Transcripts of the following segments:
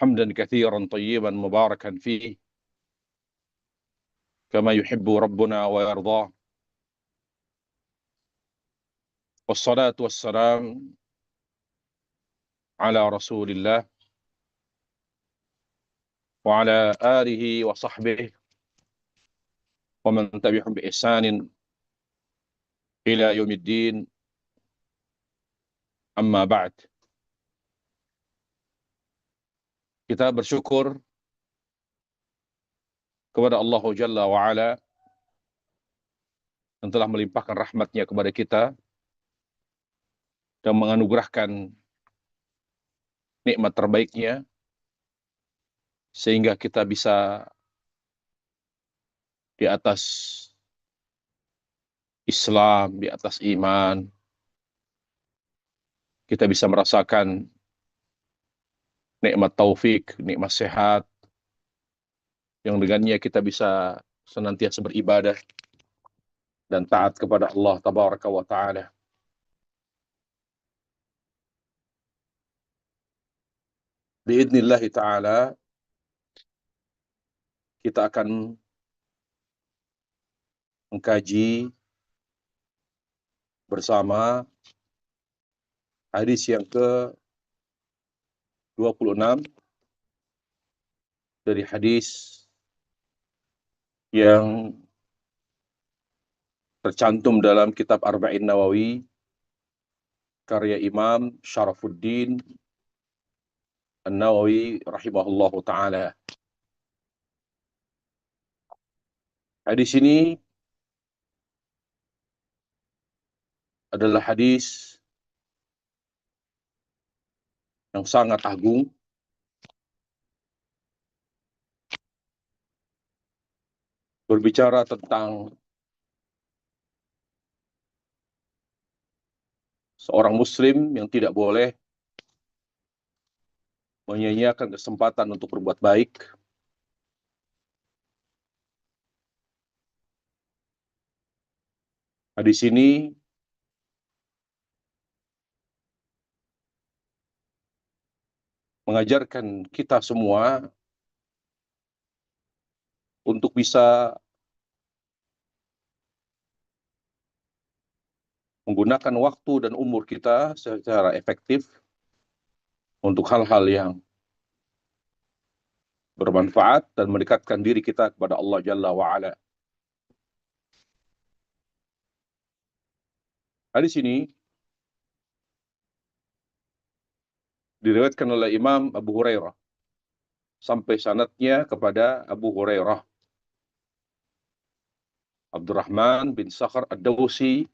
حمدا كثيرا طيبا مباركا فيه كما يحب ربنا ويرضاه، والصلاة والسلام على رسول الله وعلى آله وصحبه ومن تبعهم بإحسان إلى يوم الدين. Amma ba'd. Kita bersyukur kepada Allah Jalla wa'ala yang telah melimpahkan rahmatnya kepada kita dan menganugerahkan nikmat terbaiknya sehingga kita bisa di atas Islam, di atas iman, kita bisa merasakan nikmat taufik, nikmat sehat, yang dengannya kita bisa senantiasa beribadah dan taat kepada Allah Tabaraka wa Ta'ala. Biidznillah Ta'ala, kita akan mengkaji bersama hadis yang ke-26 dari hadis yang tercantum dalam kitab Arba'in Nawawi karya Imam Syarafuddin An-Nawawi rahimahullahu ta'ala. Hadis ini adalah hadis yang sangat agung, berbicara tentang seorang muslim yang tidak boleh menyia-nyiakan kesempatan untuk berbuat baik, hadis ini mengajarkan kita semua untuk bisa menggunakan waktu dan umur kita secara efektif untuk hal-hal yang bermanfaat dan mendekatkan diri kita kepada Allah Jalla wa'ala. Hadis ini diriwayatkan oleh Imam Abu Hurairah sampai sanadnya kepada Abu Hurairah Abdurrahman bin Sakhar Ad-Dawsi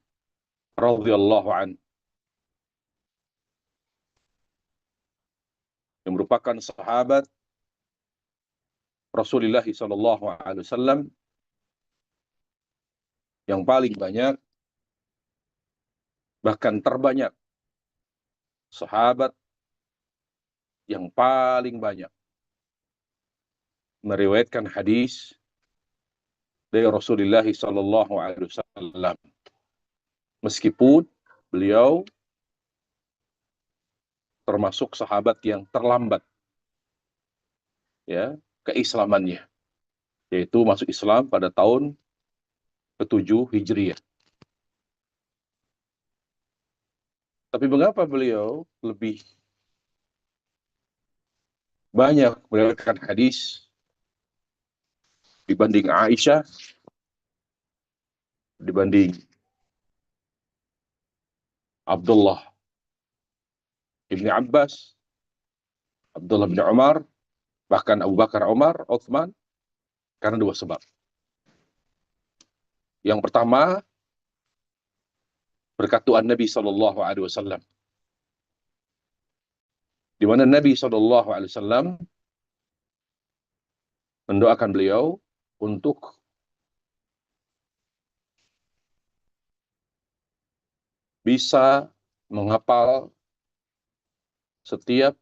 radhiyallahu an, yang merupakan sahabat Rasulullah sallallahu alaihi wasallam yang paling banyak, bahkan terbanyak sahabat yang paling banyak meriwayatkan hadis dari Rasulullah sallallahu alaihi wasallam, meskipun beliau termasuk sahabat yang terlambat ya keislamannya, yaitu masuk Islam pada tahun ke-7 Hijriah. Tapi mengapa beliau lebih banyak meriwayatkan hadis dibanding Aisyah, dibanding Abdullah ibn Abbas, Abdullah bin Umar, bahkan Abu Bakar, Umar, Uthman? Karena dua sebab. Yang pertama, berkat doa Nabi sallallahu alaihi wasallam, di mana Nabi sallallahu alaihi wasallam mendoakan beliau untuk bisa menghafal setiap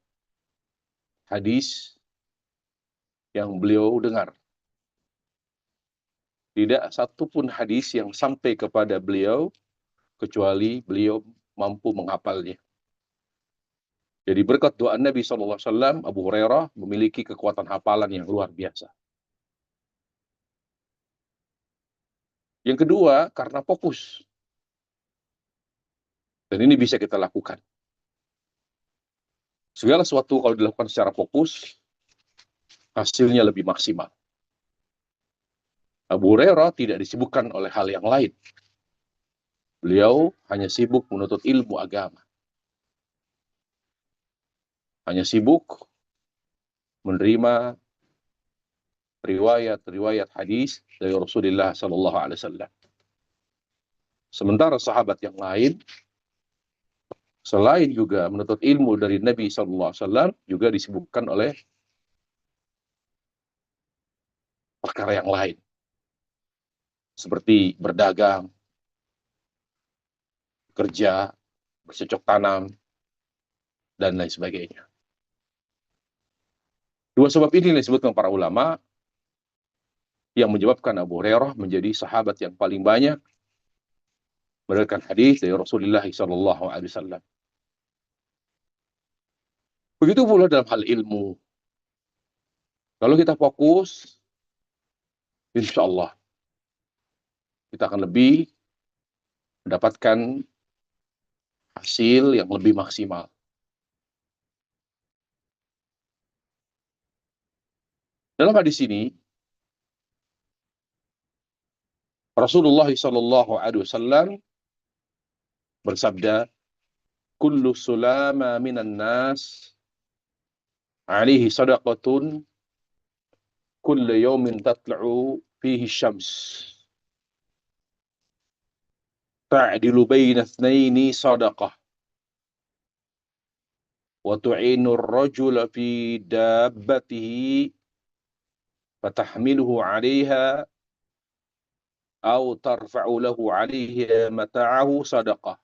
hadis yang beliau dengar. Tidak satu pun hadis yang sampai kepada beliau kecuali beliau mampu menghafalnya. Jadi berkat doa Nabi SAW, Abu Hurairah memiliki kekuatan hafalan yang luar biasa. Yang kedua, karena fokus. Dan ini bisa kita lakukan. Segala sesuatu kalau dilakukan secara fokus, hasilnya lebih maksimal. Abu Hurairah tidak disibukkan oleh hal yang lain. Beliau hanya sibuk menuntut ilmu agama. Hanya sibuk menerima riwayat-riwayat hadis dari Rasulullah SAW. Sementara sahabat yang lain, selain juga menuntut ilmu dari Nabi SAW, juga disibukkan oleh perkara yang lain. Seperti berdagang, kerja, bercocok tanam, dan lain sebagainya. Dua sebab ini disebutkan para ulama yang menyebabkan Abu Hurairah menjadi sahabat yang paling banyak meriwayatkan hadis dari Rasulullah SAW. Begitu pula dalam hal ilmu. Kalau kita fokus, insya Allah kita akan lebih mendapatkan hasil yang lebih maksimal. Dalam hadis ini, Rasulullah SAW bersabda, "Kullu sulama minan nas, alaihi sadaqatun, kullu yawmin tatla'u fihi syams. Ta'dilu baina ithnaini sadaqah. Wa tu'inu ar-rajula fi dabbatihi fatahmiluhu 'alayha aw tarfa'u lahu 'alayha mata'ahu sadaqah.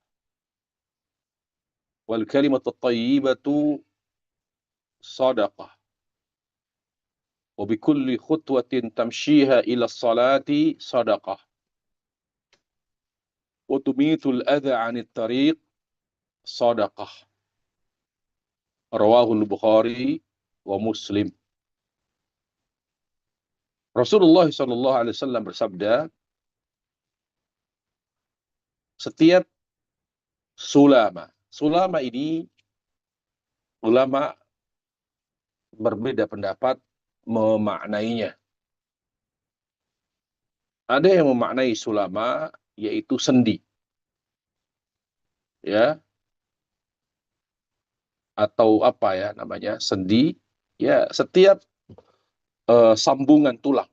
Wal kalimatu at-tayyibatu sadaqah. Wa bi kulli khutwatin tamshiha ila as-salati sadaqah. Wa tumitul adha 'anit tariq sadaqah." Rawahul Bukhari wa Muslim. Rasulullah SAW bersabda, setiap sulama ini ulama berbeda pendapat memaknainya. Ada yang memaknai sulama yaitu sendi, ya, atau apa ya namanya, sendi, ya, setiap sambungan tulang,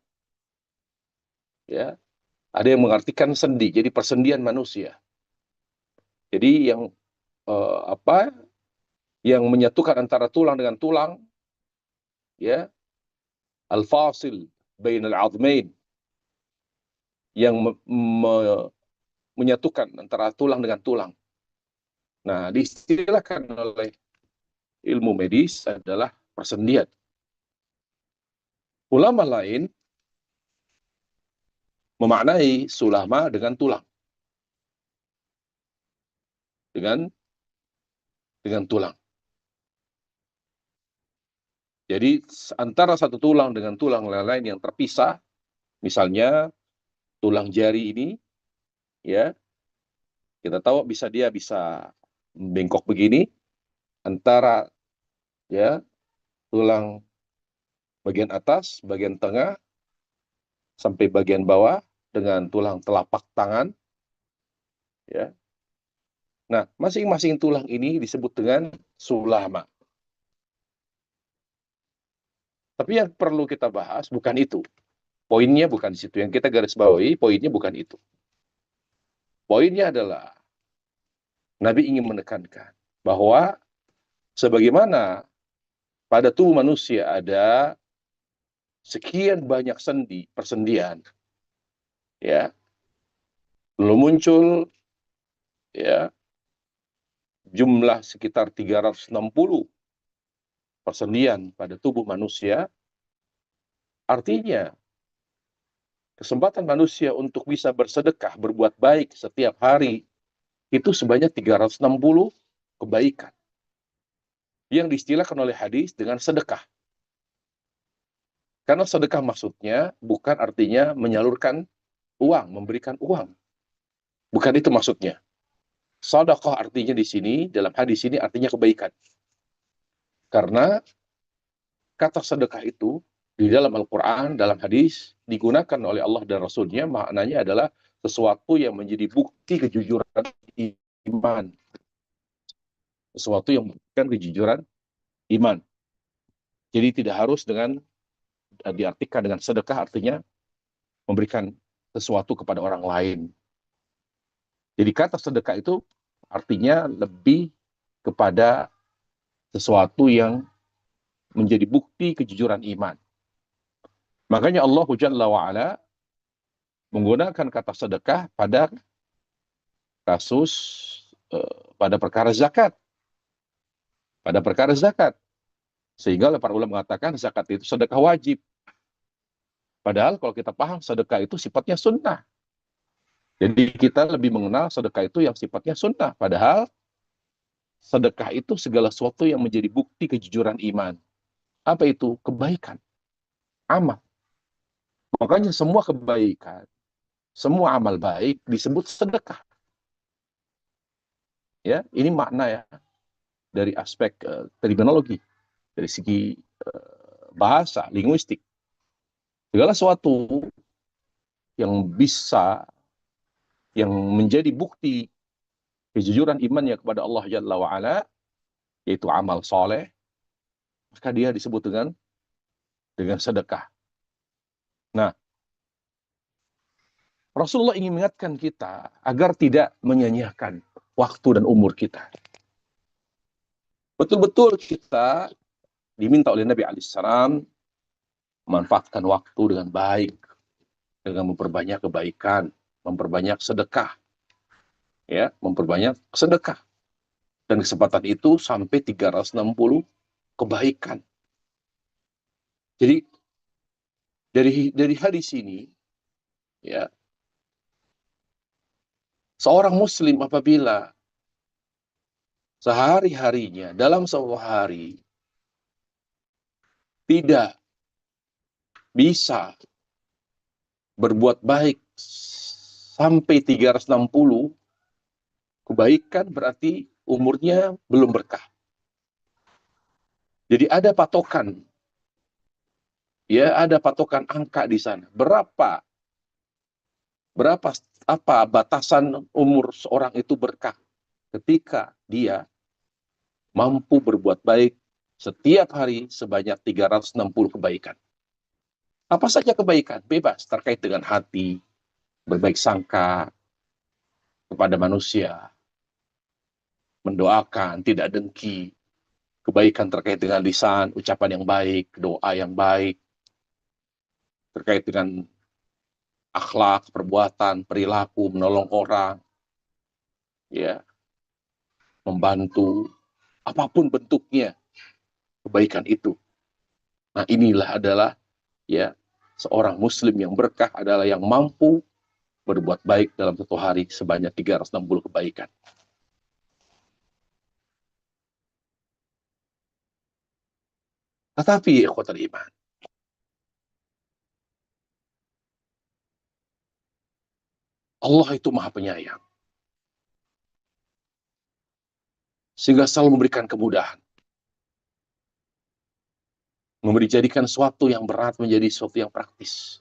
ya. Ada yang mengartikan sendi, jadi persendian manusia. Jadi yang yang menyatukan antara tulang dengan tulang, ya, al-fasil bainal 'azmain, yang menyatukan antara tulang dengan tulang. Nah, diistilahkan oleh ilmu medis adalah persendian. Ulama lain memaknai sulama dengan tulang. Dengan tulang. Jadi antara satu tulang dengan tulang lain yang terpisah, misalnya tulang jari ini, ya, kita tahu dia bisa bengkok begini antara, ya, tulang bagian atas, bagian tengah sampai bagian bawah dengan tulang telapak tangan, ya. Nah, masing-masing tulang ini disebut dengan sulama. Tapi yang perlu kita bahas bukan itu. Poinnya bukan di situ. Yang kita garis bawahi, poinnya bukan itu. Poinnya adalah Nabi ingin menekankan bahwa sebagaimana pada tubuh manusia ada sekian banyak persendian, ya, belum muncul, ya, jumlah sekitar 360 persendian pada tubuh manusia. Artinya kesempatan manusia untuk bisa bersedekah, berbuat baik setiap hari itu sebanyak 360 kebaikan. yang diistilahkan oleh hadis dengan sedekah. Karena sedekah maksudnya bukan artinya menyalurkan uang, memberikan uang. Bukan itu maksudnya. Sedekah artinya di sini, dalam hadis ini artinya kebaikan. Karena kata sedekah itu di dalam Al-Quran, dalam hadis, digunakan oleh Allah dan Rasul-Nya, maknanya adalah sesuatu yang menjadi bukti kejujuran iman. Sesuatu yang membuktikan kejujuran iman. Jadi tidak harus dengan diartikan dengan sedekah artinya memberikan sesuatu kepada orang lain. Jadi kata sedekah itu artinya lebih kepada sesuatu yang menjadi bukti kejujuran iman. Makanya Allah Jalla wa'ala menggunakan kata sedekah pada kasus, pada perkara zakat. Pada perkara zakat. Sehingga para ulama mengatakan zakat itu sedekah wajib. Padahal kalau kita paham sedekah itu sifatnya sunnah. Jadi kita lebih mengenal sedekah itu yang sifatnya sunnah. Padahal sedekah itu segala sesuatu yang menjadi bukti kejujuran iman. Apa itu? Kebaikan. Amal. Makanya semua kebaikan, semua amal baik disebut sedekah. Ya, ini makna ya dari aspek terminologi, dari segi bahasa, linguistik. Segala sesuatu yang bisa, yang menjadi bukti kejujuran imannya kepada Allah Jalla wa'ala, yaitu amal soleh, maka dia disebut dengan sedekah. Nah, Rasulullah ingin mengingatkan kita agar tidak menyia-nyiakan waktu dan umur kita. Betul-betul kita diminta oleh Nabi alaihissalam memanfaatkan waktu dengan baik, dengan memperbanyak kebaikan, memperbanyak sedekah, ya, memperbanyak sedekah. Dan kesempatan itu sampai 360 kebaikan. Jadi dari hadis ini, ya, seorang muslim apabila sehari-harinya dalam sebuah hari tidak bisa berbuat baik sampai 360 kebaikan, berarti umurnya belum berkah. Jadi ada patokan, ya, ada patokan angka di sana. Berapa apa batasan umur seorang itu berkah ketika dia mampu berbuat baik setiap hari sebanyak 360 kebaikan. Apa saja kebaikan? Bebas, terkait dengan hati, berbaik sangka kepada manusia, mendoakan, tidak dengki, kebaikan terkait dengan lisan, ucapan yang baik, doa yang baik, terkait dengan akhlak, perbuatan, perilaku, menolong orang, ya, membantu, apapun bentuknya kebaikan itu. Nah, inilah adalah, ya, seorang muslim yang berkah adalah yang mampu berbuat baik dalam satu hari sebanyak 360 kebaikan. Tetapi ikhwatal iman, Allah itu Maha Penyayang, sehingga selalu memberikan kemudahan, jadikan sesuatu yang berat menjadi sesuatu yang praktis,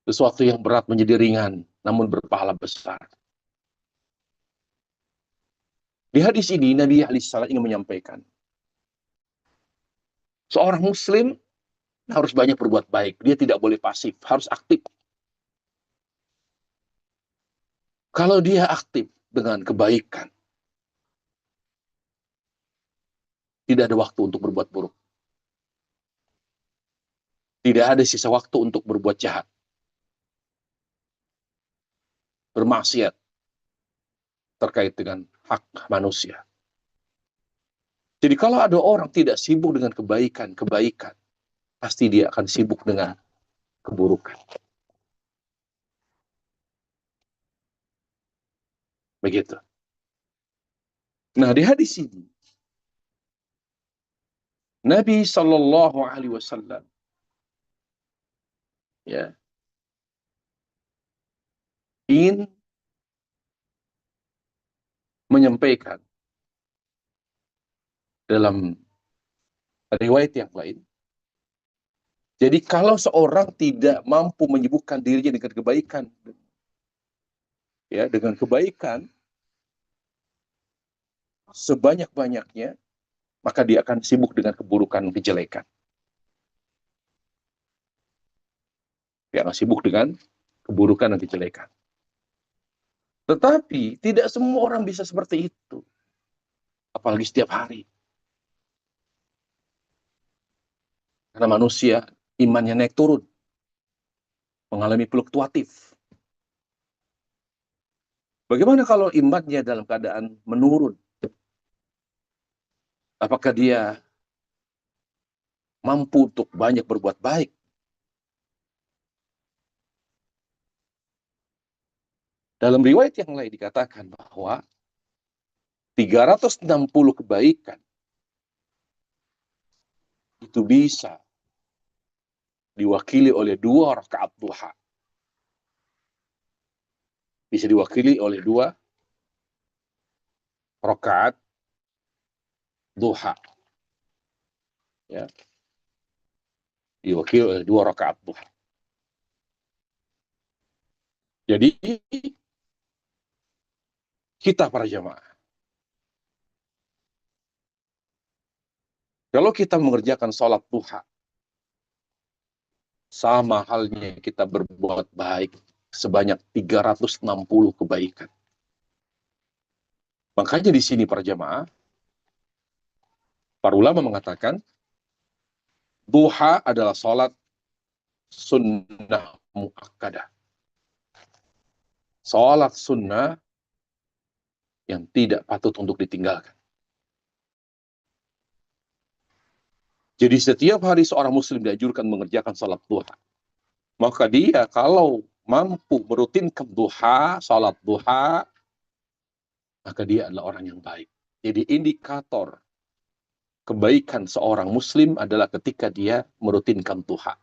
sesuatu yang berat menjadi ringan, namun berpahala besar. Di hadis ini Nabi alaihissalam ingin menyampaikan, seorang muslim harus banyak berbuat baik, dia tidak boleh pasif, harus aktif. Kalau dia aktif dengan kebaikan, tidak ada waktu untuk berbuat buruk. Tidak ada sisa waktu untuk berbuat jahat, bermaksiat terkait dengan hak manusia. Jadi kalau ada orang tidak sibuk dengan kebaikan, pasti dia akan sibuk dengan keburukan. Begitu. Nah, di hadis ini Nabi Shallallahu Alaihi Wasallam ya ingin menyampaikan dalam riwayat yang lain. Jadi kalau seorang tidak mampu menyibukkan dirinya dengan kebaikan, ya dengan kebaikan sebanyak-banyaknya, maka dia akan sibuk dengan keburukan, kejelekan. Dia akan sibuk dengan keburukan dan kejelekan. Tetapi tidak semua orang bisa seperti itu, apalagi setiap hari. Karena manusia imannya naik turun, mengalami fluktuatif. Bagaimana kalau imannya dalam keadaan menurun? Apakah dia mampu untuk banyak berbuat baik? Dalam riwayat yang lain dikatakan bahwa 360 kebaikan itu bisa diwakili oleh 2 rakaat duha. Bisa diwakili oleh 2 rakaat duha. Ya. Diwakili oleh 2 rakaat duha. Jadi kita para jamaah, kalau kita mengerjakan sholat duha, sama halnya kita berbuat baik sebanyak 360 kebaikan. Makanya di sini para jamaah, para ulama mengatakan, duha adalah sholat sunnah muakkadah. Sholat sunnah yang tidak patut untuk ditinggalkan. Jadi setiap hari seorang muslim dianjurkan mengerjakan sholat duha. Maka dia kalau mampu merutinkan duha, sholat duha, maka dia adalah orang yang baik. Jadi indikator kebaikan seorang muslim adalah ketika dia merutinkan duha.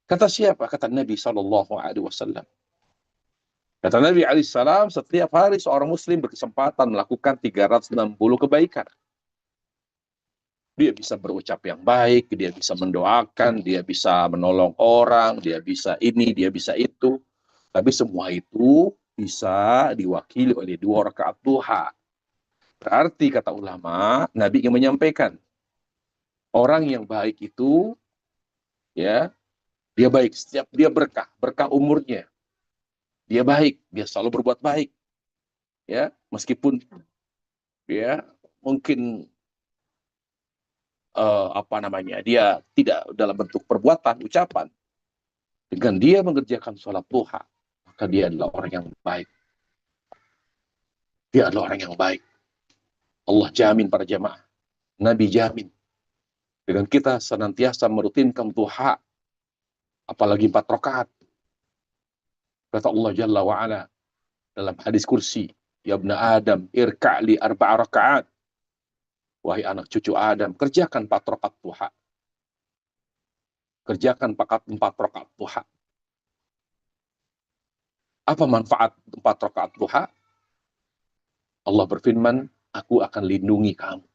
Kata siapa? Kata Nabi SAW. Kata Nabi SAW, setiap hari seorang muslim berkesempatan melakukan 360 kebaikan. Dia bisa berucap yang baik, dia bisa mendoakan, dia bisa menolong orang, dia bisa ini, dia bisa itu. Tapi semua itu bisa diwakili oleh 2 rakaat duha. Berarti kata ulama, Nabi ingin menyampaikan, orang yang baik itu, ya, dia baik, setiap dia berkah umurnya. Dia baik, dia selalu berbuat baik. Ya, meskipun ya mungkin dia tidak dalam bentuk perbuatan, ucapan. Dengan dia mengerjakan sholat duha, maka dia adalah orang yang baik. Dia adalah orang yang baik. Allah jamin para jamaah. Nabi jamin. Dengan kita senantiasa merutinkan duha, apalagi 4 rakaat. Kata Allah Jalla wa'ala dalam hadis kursi, ya ibna Adam, irka'li 4 rakaat. Wahai anak cucu Adam, kerjakan 4 rakaat duha. Kerjakan 4 rakaat duha. Apa manfaat 4 rakaat duha? Allah berfirman, aku akan lindungi kamu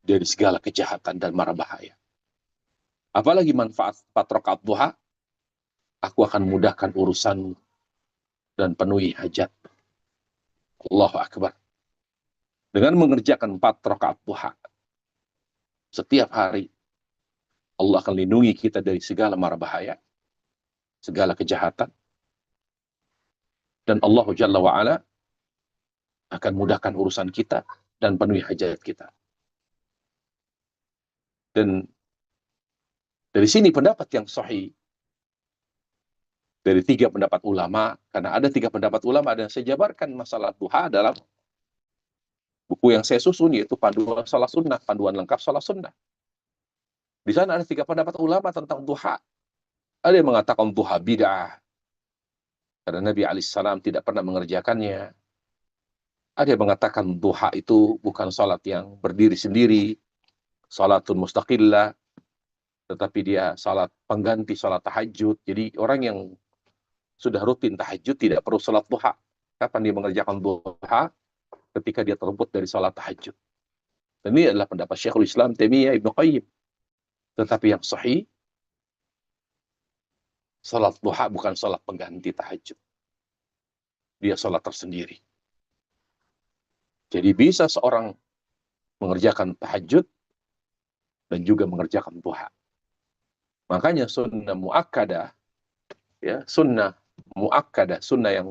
dari segala kejahatan dan mara bahaya. Apalagi manfaat 4 rakaat duha? Aku akan mudahkan urusanmu dan penuhi hajat. Allahu Akbar. Dengan mengerjakan 4 rakaat duha setiap hari, Allah akan lindungi kita dari segala mara bahaya, segala kejahatan, dan Allah Jalla wa'ala akan mudahkan urusan kita dan penuhi hajat kita. Dan dari sini pendapat yang sahih dari 3 pendapat ulama, karena ada 3 pendapat ulama dan saya jabarkan masalah duha dalam buku yang saya susun, yaitu Panduan Salat Sunnah, Panduan Lengkap Salat Sunnah. Di sana ada 3 pendapat ulama tentang duha. Ada yang mengatakan duha bid'ah, karena Nabi alaihissalam tidak pernah mengerjakannya. Ada yang mengatakan duha itu bukan salat yang berdiri sendiri, salatun mustaqillah, tetapi dia salat pengganti salat tahajud. Jadi orang yang sudah rutin tahajud tidak perlu salat duha. Kapan dia mengerjakan duha? Ketika dia terluput dari salat tahajud. Dan ini adalah pendapat Syekhul Islam Taimiyah Ibnu Qayyim. Tetapi yang sahih, salat duha bukan salat pengganti tahajud. Dia salat tersendiri. Jadi bisa seorang mengerjakan tahajud dan juga mengerjakan duha. Makanya sunnah muakkadah, ya, sunnah muakkadah, sunnah yang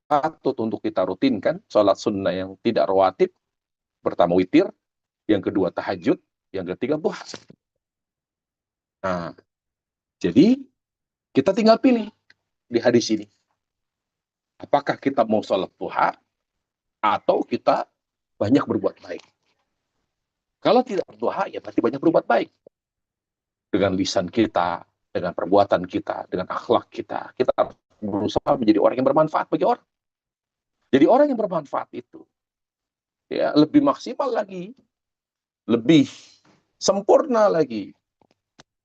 patut untuk kita rutinkan, salat sunnah yang tidak rawatib, pertama witir, yang kedua tahajud, yang ketiga duha. Nah, jadi kita tinggal pilih di hadis ini. Apakah kita mau salat duha atau kita banyak berbuat baik? Kalau tidak berduha, ya berarti banyak berbuat baik. Dengan lisan kita, dengan perbuatan kita, dengan akhlak kita. Kita harus berusaha menjadi orang yang bermanfaat bagi orang. Jadi orang yang bermanfaat itu ya lebih maksimal lagi, lebih sempurna lagi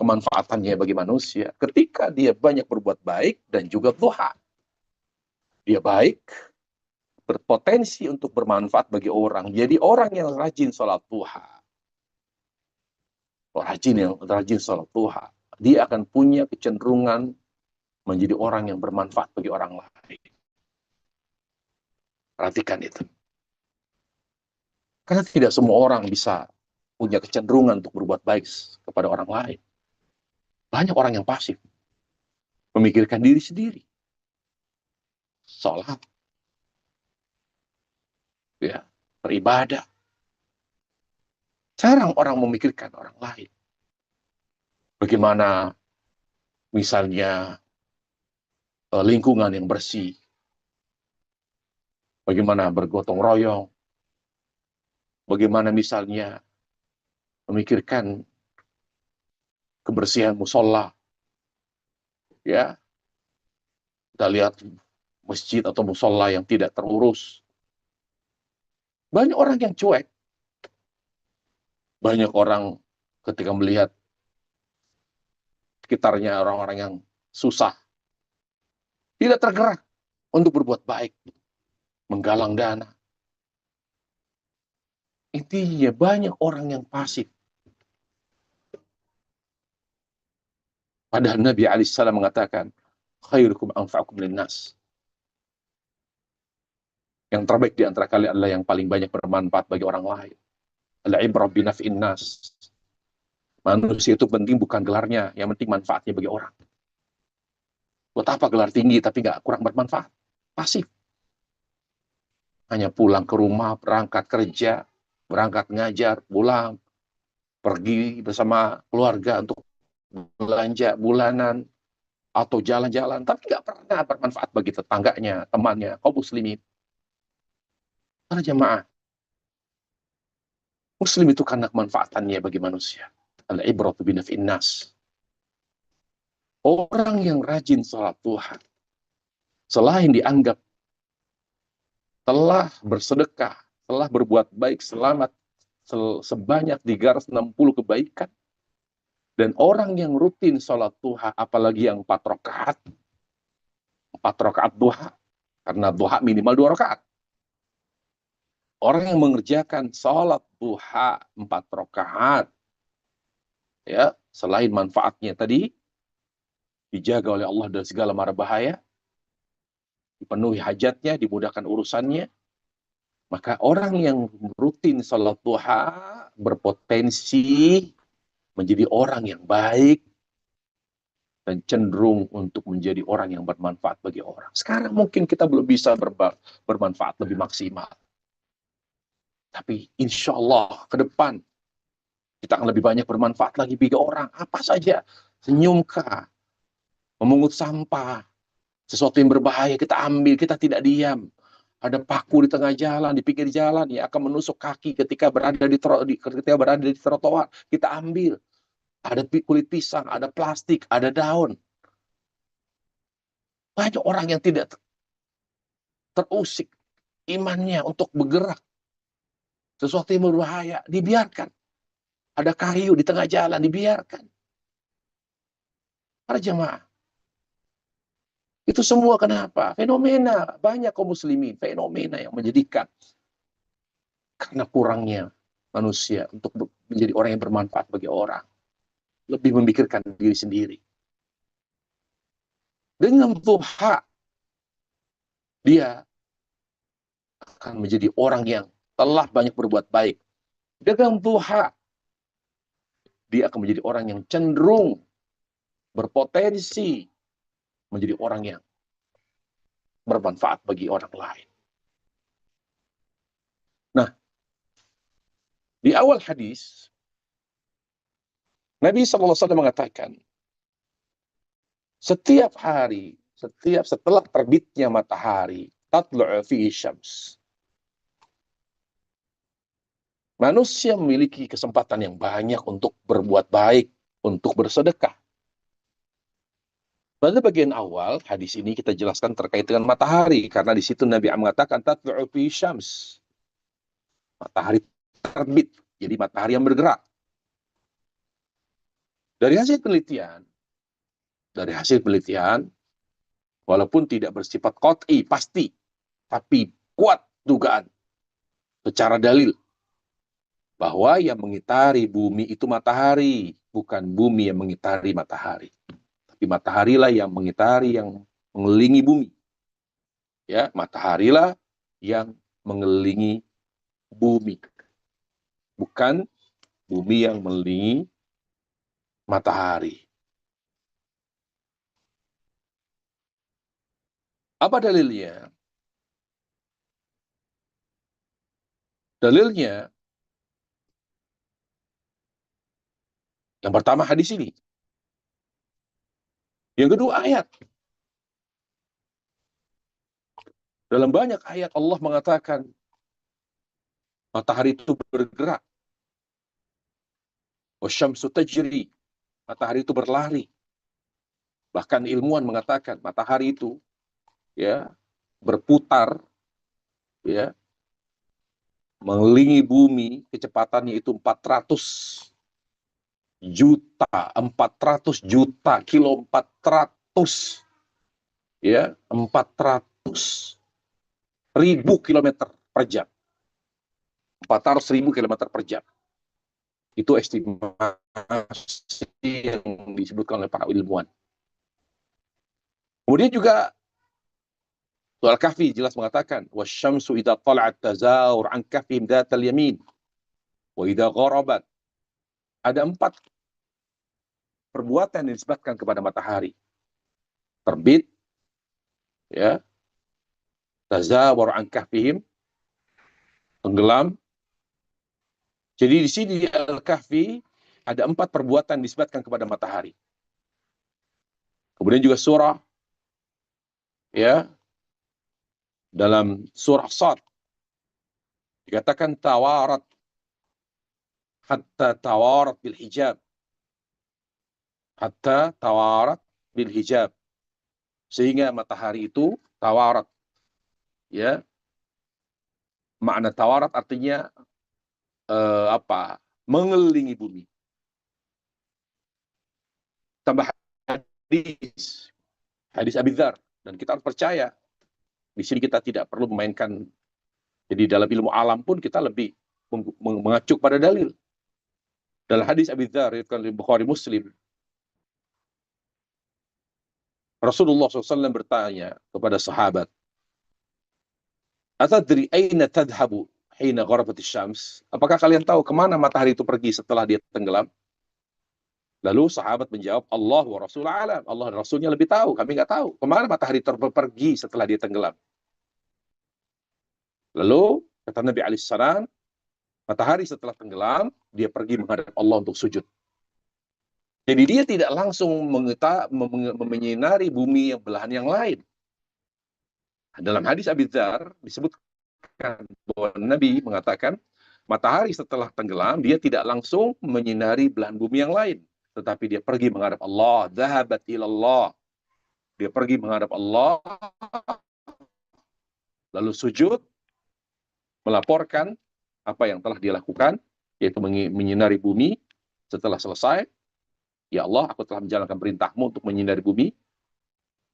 kemanfaatannya bagi manusia ketika dia banyak berbuat baik dan juga duha. Dia baik, berpotensi untuk bermanfaat bagi orang. Jadi orang yang rajin sholat duha, rajin sholat duha, dia akan punya kecenderungan menjadi orang yang bermanfaat bagi orang lain. Perhatikan itu. Karena tidak semua orang bisa punya kecenderungan untuk berbuat baik kepada orang lain. Banyak orang yang pasif, memikirkan diri sendiri. Sholat, ya, beribadah. Jarang orang memikirkan orang lain. Bagaimana misalnya lingkungan yang bersih, bagaimana bergotong royong, bagaimana misalnya memikirkan kebersihan musola, ya, kita lihat masjid atau musola yang tidak terurus. Banyak orang yang cuek, banyak orang ketika melihat sekitarnya orang-orang yang susah, tidak tergerak untuk berbuat baik, menggalang dana. Intinya banyak orang yang pasif. Padahal Nabi alaihissalam mengatakan, khairukum anfa'ukum linnas. Yang terbaik di antara kalian adalah yang paling banyak bermanfaat bagi orang lain. Al-ibrah binaf'in nas. Manusia itu penting bukan gelarnya, yang penting manfaatnya bagi orang. Buat apa gelar tinggi tapi nggak kurang bermanfaat? Pasif. Hanya pulang ke rumah, berangkat kerja, berangkat ngajar, pulang, pergi bersama keluarga untuk belanja bulanan, atau jalan-jalan, tapi nggak pernah bermanfaat bagi tetangganya, temannya, kaum muslimin. Para jamaah, muslim itu karena kemanfaatannya bagi manusia. Al-ibratu binaf'in nas. Orang yang rajin sholat duha, selain dianggap telah bersedekah, telah berbuat baik selamat sebanyak 360 kebaikan, dan orang yang rutin sholat duha, apalagi yang 4 rakaat duha, karena duha minimal 2 rakaat. Orang yang mengerjakan sholat duha 4 rakaat, ya, selain manfaatnya tadi, dijaga oleh Allah dari segala mara bahaya, dipenuhi hajatnya, dimudahkan urusannya, maka orang yang rutin sholat duha berpotensi menjadi orang yang baik dan cenderung untuk menjadi orang yang bermanfaat bagi orang. Sekarang mungkin kita belum bisa bermanfaat lebih maksimal. Tapi insya Allah ke depan kita akan lebih banyak bermanfaat lagi bagi orang. Apa saja, senyumkah, memungut sampah, sesuatu yang berbahaya kita ambil, kita tidak diam. Ada paku di tengah jalan, di pinggir jalan, ya akan menusuk kaki ketika berada di trotoar, kita ambil. Ada kulit pisang, ada plastik, ada daun. Banyak orang yang tidak terusik imannya untuk bergerak. Sesuatu yang berbahaya, dibiarkan. Ada kayu di tengah jalan, dibiarkan. Para jemaah. Itu semua kenapa? Fenomena. Banyak kaum muslimin. Fenomena yang menjadikan. Karena kurangnya manusia untuk menjadi orang yang bermanfaat bagi orang. Lebih memikirkan diri sendiri. Dengan duha, dia akan menjadi orang yang telah banyak berbuat baik. Dengan duha, dia akan menjadi orang yang cenderung berpotensi menjadi orang yang bermanfaat bagi orang lain. Nah, di awal hadis, Nabi SAW mengatakan, setiap hari, setelah terbitnya matahari, tatlu'u fihi syams. Manusia memiliki kesempatan yang banyak untuk berbuat baik, untuk bersedekah. Pada bagian awal, hadis ini kita jelaskan terkait dengan matahari, karena di situ Nabi mengatakan, tatlu'u fihi syams. Matahari terbit, jadi matahari yang bergerak. Dari hasil penelitian, walaupun tidak bersifat qat'i, pasti, tapi kuat dugaan secara dalil bahwa yang mengitari bumi itu matahari, bukan bumi yang mengitari matahari. Tapi mataharilah yang mengitari, yang mengelilingi bumi. Ya, mataharilah yang mengelilingi bumi. Bukan bumi yang mengelilingi matahari. Apa dalilnya? Dalilnya, yang pertama hadis ini. Yang kedua ayat. Dalam banyak ayat Allah mengatakan matahari itu bergerak. Wasyamsu tajri. Matahari itu berlari. Bahkan ilmuwan mengatakan matahari itu ya berputar ya mengelilingi bumi, kecepatannya itu 400 juta kilo, 400 ya 400.000 kilometer per jam. 400.000 kilometer per jam. Itu estimasi yang disebutkan oleh para ilmuwan. Kemudian juga Surah Al-Kahfi jelas mengatakan, wasyamsu idza tala'at tazawur an kahfihim dzatal yamin wa idza gharabat. Ada 4 perbuatan yang disebutkan kepada matahari. Terbit, ya, tazawur an kahfihim, tenggelam. Jadi di sini di Al-Kahfi ada 4 perbuatan yang disebutkan kepada matahari. Kemudian juga surah, ya, dalam surah Sad dikatakan tawarat hatta tawarat bil hijab. Hatta tawarat bil hijab. Sehingga matahari itu tawarat. Ya. Makna tawarat artinya mengelilingi bumi. Tambah hadis Abi Dzar, dan kita harus percaya. Di sini kita tidak perlu memainkan. Jadi dalam ilmu alam pun kita lebih mengacu pada dalil. Dalam hadis Abi Dzar riwayat Bukhari Muslim, Rasulullah SAW bertanya kepada sahabat, "Atadri aina tadhhabu hina gharabatis syams?" Apakah kalian tahu kemana matahari itu pergi setelah dia tenggelam? Lalu sahabat menjawab, Allah wa Rasul alam. Allah dan Rasulnya lebih tahu, kami nggak tahu. Kemana matahari pergi setelah dia tenggelam? Lalu kata Nabi alaihissalam, matahari setelah tenggelam, dia pergi menghadap Allah untuk sujud. Jadi dia tidak langsung menyinari bumi yang belahan yang lain. Dalam hadis Abi Dzar disebutkan bahwa Nabi mengatakan, matahari setelah tenggelam, dia tidak langsung menyinari belahan bumi yang lain. Tetapi dia pergi menghadap Allah. Dhahabat ilallah. Dia pergi menghadap Allah. Lalu sujud. melaporkan apa yang telah dia lakukan, yaitu menyinari bumi. Setelah selesai, ya Allah, aku telah menjalankan perintahmu untuk menyinari bumi.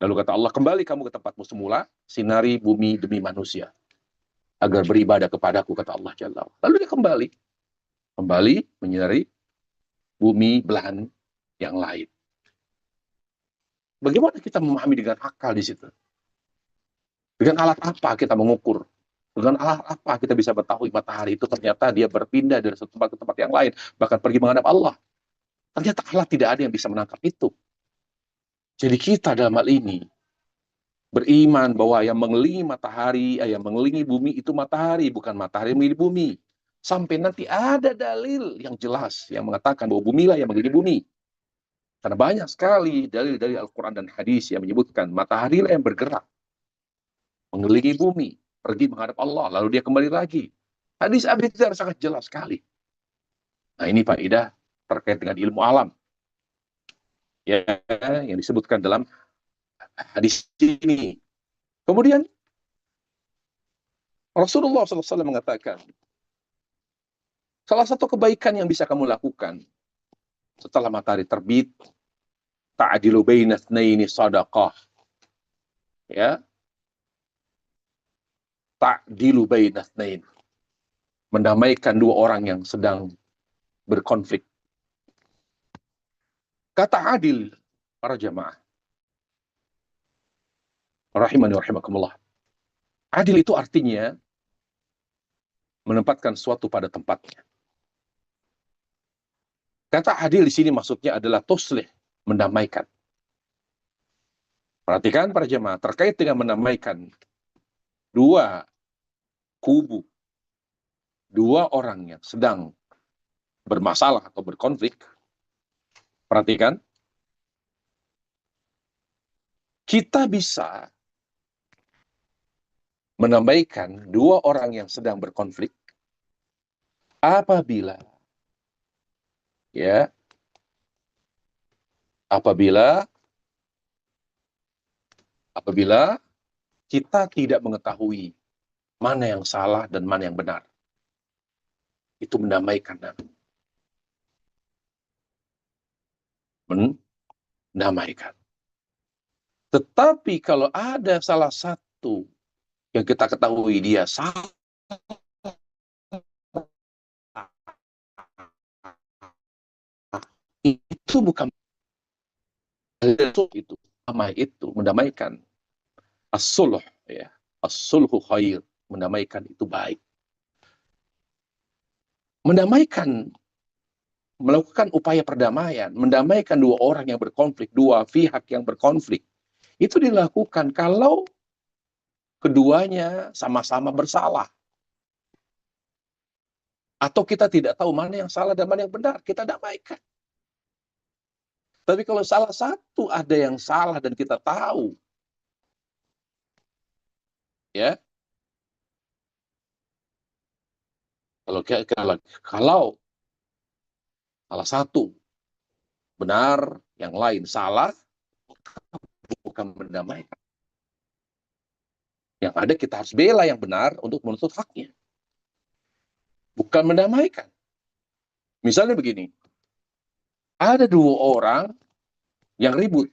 Lalu kata Allah, kembali kamu ke tempatmu semula, sinari bumi demi manusia, agar beribadah kepadaku, kata Allah Jalla. Lalu dia kembali menyinari bumi belahan yang lain. Bagaimana kita memahami dengan akal di situ? Dengan alat apa kita mengukur? Dengan alat apa kita bisa mengetahui matahari itu ternyata dia berpindah dari satu tempat ke tempat yang lain, bahkan pergi menghadap Allah. Ternyata Allah tidak ada yang bisa menangkap itu. Jadi kita dalam hal ini beriman bahwa yang mengelilingi matahari, yang mengelilingi bumi itu matahari, bukan matahari yang mengelilingi bumi. Sampai nanti ada dalil yang jelas yang mengatakan bahwa bumi lah yang mengelilingi bumi. Karena banyak sekali dalil dari Al-Quran dan hadis yang menyebutkan matahari lah yang bergerak, mengelilingi bumi, pergi menghadap Allah, lalu dia kembali lagi. Hadis Abi Dzar sangat jelas sekali. Nah ini faedah terkait dengan ilmu alam, ya, yang disebutkan dalam hadis ini. Kemudian Rasulullah SAW mengatakan, salah satu kebaikan yang bisa kamu lakukan setelah matahari terbit, ta'dilu baina tsnaini shadaqah. Ya, ta'dilu baina tsnain. Mendamaikan dua orang yang sedang berkonflik. Kata adil, para jamaah, rahimani wa rahimakumullah. Adil itu artinya menempatkan sesuatu pada tempatnya. Kata adil di sini maksudnya adalah tuslih, mendamaikan. Perhatikan para jemaah, terkait dengan mendamaikan dua kubu, dua orang yang sedang bermasalah atau berkonflik. Perhatikan, kita bisa mendamaikan dua orang yang sedang berkonflik apabila ya, apabila kita tidak mengetahui mana yang salah dan mana yang benar. Itu mendamaikan. Mendamaikan. Tetapi kalau ada salah satu yang kita ketahui dia salah, itu bukan itu, damai itu mendamaikan. As-sulh, ya, as-sulhu khair, mendamaikan itu baik. Mendamaikan, melakukan upaya perdamaian, mendamaikan dua orang yang berkonflik, dua pihak yang berkonflik, itu dilakukan kalau keduanya sama-sama bersalah. Atau kita tidak tahu mana yang salah dan mana yang benar, kita damaikan. Tapi kalau salah satu ada yang salah dan kita tahu, ya, kalau salah satu benar, yang lain salah, bukan mendamaikan. Yang ada kita harus bela yang benar untuk menuntut haknya. Bukan mendamaikan. Misalnya begini, ada dua orang yang ribut.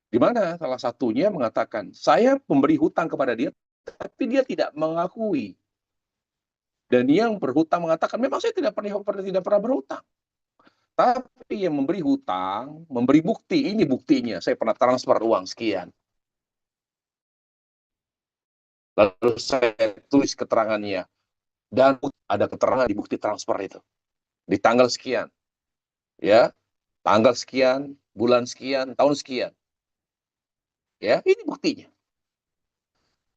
Di mana salah satunya mengatakan, saya memberi hutang kepada dia, tapi dia tidak mengakui. Dan yang berhutang mengatakan, memang saya tidak pernah berhutang. Tapi yang memberi hutang, memberi bukti, ini buktinya, saya pernah transfer uang sekian. Lalu saya tulis keterangannya. Dan ada keterangan di bukti transfer itu. Di tanggal sekian. Ya, tanggal sekian, bulan sekian, tahun sekian. Ya, ini buktinya.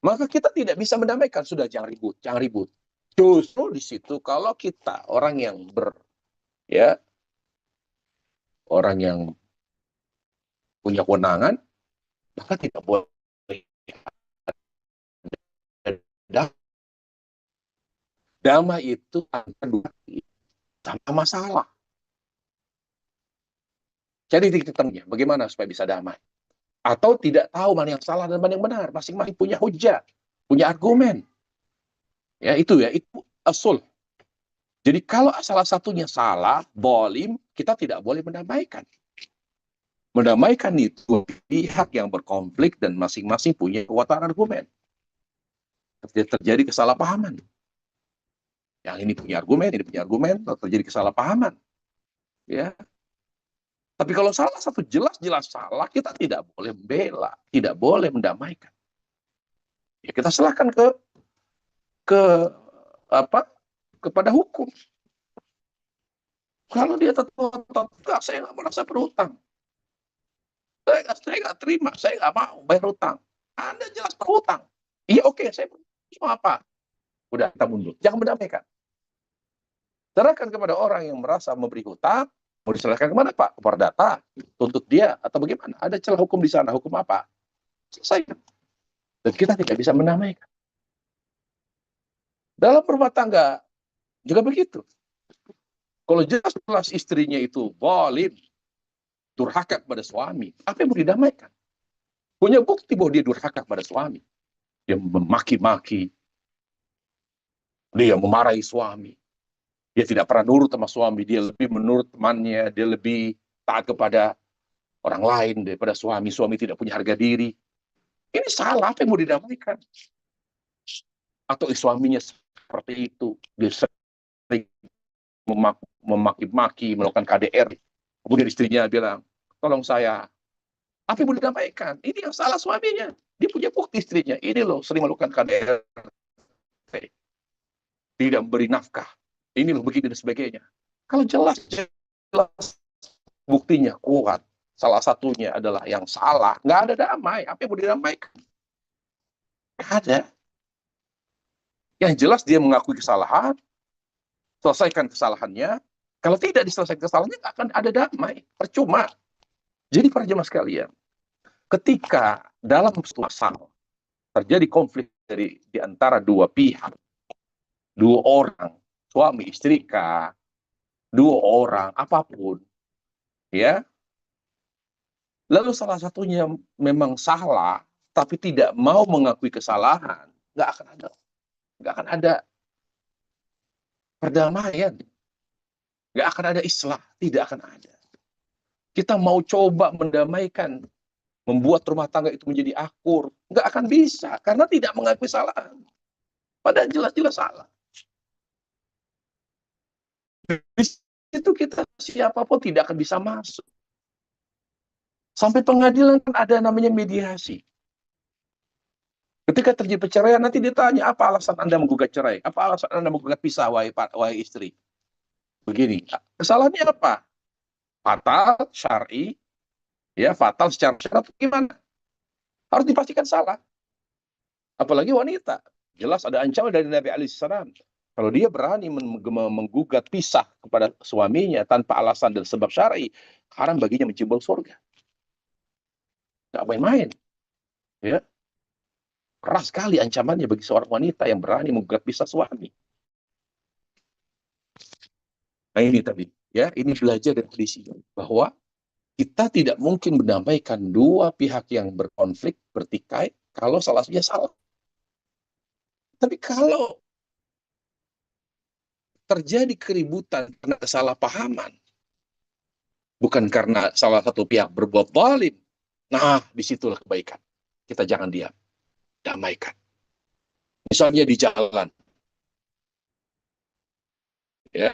Maka kita tidak bisa mendamaikan, sudah jangan ribut, jangan ribut. Justru di situ kalau kita orang yang orang yang punya kewenangan, maka tidak boleh damai itu sama masalah. Jadi titik temunya, bagaimana supaya bisa damai? Atau tidak tahu mana yang salah dan mana yang benar, masing-masing punya hujah. punya argumen. Ya, itu asul. Jadi kalau salah satunya salah, zalim, kita tidak boleh mendamaikan. Mendamaikan itu pihak yang berkonflik dan masing-masing punya kekuatan argumen. Terjadi kesalahpahaman. Yang ini punya argumen, terjadi kesalahpahaman. Ya. Tapi kalau salah satu jelas-jelas salah, kita tidak boleh membela, tidak boleh mendamaikan. Ya, kita serahkan ke apa? Kepada hukum. Kalau dia tetap enggak, saya nggak merasa berhutang. Saya nggak terima, saya nggak mau bayar hutang. Anda jelas berhutang. Iya, oke, saya mau apa? Udah, kita mundur. Jangan mendamaikan. Serahkan kepada orang yang merasa memberi hutang, mau diserahkan kemana, Pak? Ke Perdata, tuntut dia, atau bagaimana? Ada celah hukum di sana, hukum apa? Selesai. Dan kita tidak bisa mendamaikan. Dalam rumah tangga juga begitu. Kalau jelas istrinya itu zalim, durhaka kepada suami, apa yang mau didamaikan? Punya bukti bahwa dia durhaka kepada suami. Dia memaki-maki, dia memarahi suami, dia tidak pernah nurut sama suami, dia lebih menurut temannya, dia lebih taat kepada orang lain daripada suami. Suami tidak punya harga diri. Ini salah, apa yang mau didamaikan? Atau suaminya seperti itu, dia sering memaki-maki, melakukan KDR. Kemudian istrinya bilang, tolong saya. Apa yang mau didamaikan? Ini yang salah suaminya. Dia punya bukti istrinya. Ini loh, sering melakukan KDR. Tidak memberi nafkah. Ini loh, begini dan sebagainya. Kalau jelas buktinya kuat, salah satunya adalah yang salah, nggak ada damai. Apa yang mau didamaikan? Nggak ada. Yang jelas dia mengakui kesalahan, selesaikan kesalahannya. Kalau tidak diselesaikan kesalahannya, nggak akan ada damai. Percuma. Jadi para jemaah sekalian, ketika dalam suatu masalah terjadi konflik di antara dua pihak, dua orang, suami istri kah, dua orang, apapun, ya, lalu salah satunya memang salah, tapi tidak mau mengakui kesalahan, nggak akan ada perdamaian, nggak akan ada islah, tidak akan ada. Kita mau coba mendamaikan, membuat rumah tangga itu menjadi akur, nggak akan bisa, karena tidak mengakui kesalahan. Padahal jelas-jelas salah. Di situ kita siapapun tidak akan bisa masuk. Sampai pengadilan kan ada namanya mediasi. Ketika terjadi perceraian, nanti ditanya, apa alasan Anda menggugat cerai? Apa alasan Anda menggugat pisah, wahai istri? Begini, kesalahannya apa? Fatal, syar'i, ya fatal secara syarat, gimana? Harus dipastikan salah. Apalagi wanita. Jelas ada ancaman dari Nabi alaihissalam. Kalau dia berani menggugat pisah kepada suaminya tanpa alasan dan sebab syar'i, haram baginya mencium surga. Nggak main-main. Ya. Keras sekali ancamannya bagi seorang wanita yang berani menggugat pisah suami. Nah ini tadi, ya, ini belajar dari hadis ini bahwa kita tidak mungkin mendamaikan dua pihak yang berkonflik, bertikai, kalau salah satunya salah. Tapi kalau terjadi keributan karena kesalahpahaman, bukan karena salah satu pihak berbuat zalim, nah disitulah kebaikan. Kita jangan diam, damaikan. Misalnya di jalan, ya,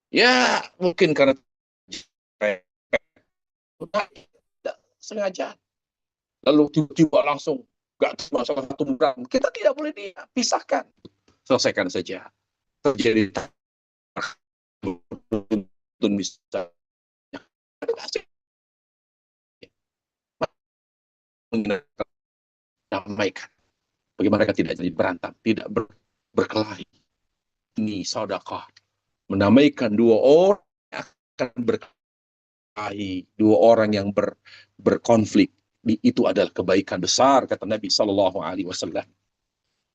ya mungkin karena tidak sengaja, lalu tiba-tiba langsung gak cuma salah satu orang, kita tidak boleh dipisahkan, selesaikan saja. Terjadi misalnya damaikan. Bagaimana mereka tidak jadi berantem, tidak berkelahi. Ini sedekah. Mendamaikan dua orang yang akan berkelahi, dua orang yang berkonflik. Itu adalah kebaikan besar, kata Nabi SAW.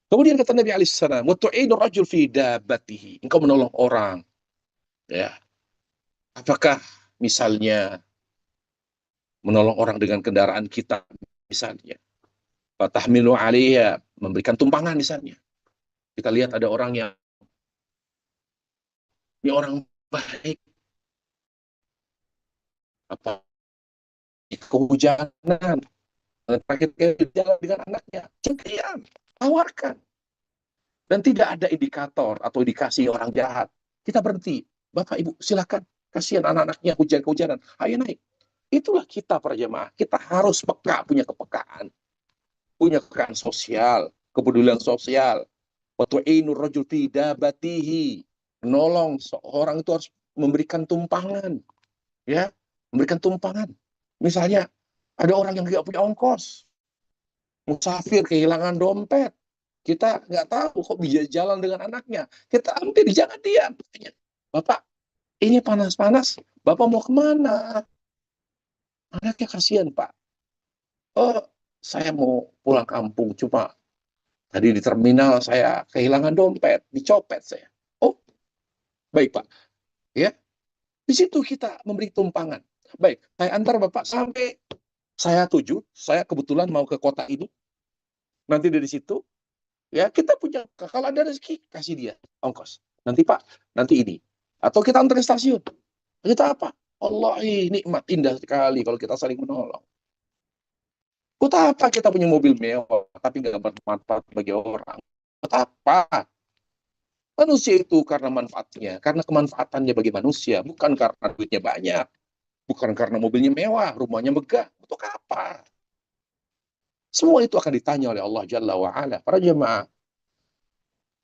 Kemudian kata Nabi SAW, "Watu'inu rajul fi dabatihi." Engkau menolong orang. Ya. Apakah misalnya menolong orang dengan kendaraan kita, misalnya. Fatahmilu 'alaiha, memberikan tumpangan misalnya. Kita lihat ada orang yang ini orang baik, apa kehujanan, terakhir jalan dengan anaknya, cengkrian, tawarkan. Dan tidak ada indikator atau indikasi orang jahat. Kita berhenti. Bapak, Ibu, silakan. Kasihan anak-anaknya hujan-hujanan. Ayo naik. Itulah kita para jemaah. Kita harus peka, punya kepekaan. Punya kepekaan sosial, kepedulian sosial. Watu'inur rajul fi dabatihi. Menolong seorang itu harus memberikan tumpangan. Ya, memberikan tumpangan. Misalnya, ada orang yang tidak punya ongkos. Musafir, kehilangan dompet. Kita nggak tahu kok bisa jalan dengan anaknya. Kita ambil, jangan diam. Bapak, ini panas-panas. Bapak mau kemana? Anaknya kasihan, Pak. Oh, saya mau pulang kampung. Cuma tadi di terminal saya kehilangan dompet. Dicopet saya. Oh, baik, Pak. Ya, di situ kita memberi tumpangan. Baik, saya antar Bapak sampai saya tuju. Saya kebetulan mau ke kota ini. Nanti dari situ, ya kita punya, kalau ada rezeki, kasih dia ongkos. Nanti Pak, nanti ini. Atau kita antar di stasiun. Kita apa? Allah, nikmat indah sekali kalau kita saling menolong. Buat apa kita punya mobil mewah, tapi nggak bermanfaat bagi orang? Buat apa? Manusia itu karena manfaatnya, karena kemanfaatannya bagi manusia, bukan karena duitnya banyak, bukan karena mobilnya mewah, rumahnya megah. Untuk apa? Semua itu akan ditanya oleh Allah Jalla wa'ala. Para jemaah,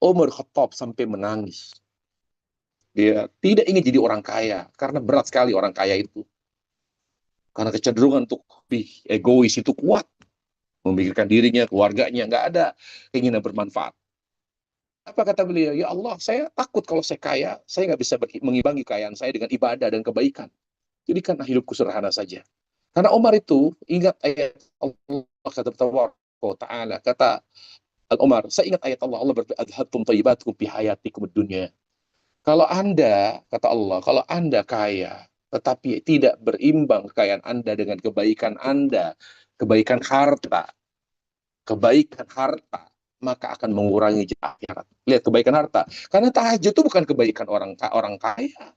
Umar Khattab sampai menangis. Dia tidak ingin jadi orang kaya, karena berat sekali orang kaya itu. Karena kecenderungan untuk lebih egois itu kuat. Memikirkan dirinya, keluarganya, nggak ada keinginan bermanfaat. Apa kata beliau? Ya Allah, saya takut kalau saya kaya, saya nggak bisa mengimbangi kekayaan saya dengan ibadah dan kebaikan. Jadikanlah hidupku sederhana saja. Karena Umar itu ingat ayat Allah, kata Ta'ala, kata Umar, saya ingat ayat Allah, Allah berkata, adhabtum tayyibatukum fi hayatikum dunya. Kalau Anda, kata Allah, kalau Anda kaya, tetapi tidak berimbang kekayaan Anda dengan kebaikan harta, maka akan mengurangi akhirat. Lihat kebaikan harta. Karena tahajud itu bukan kebaikan orang kaya.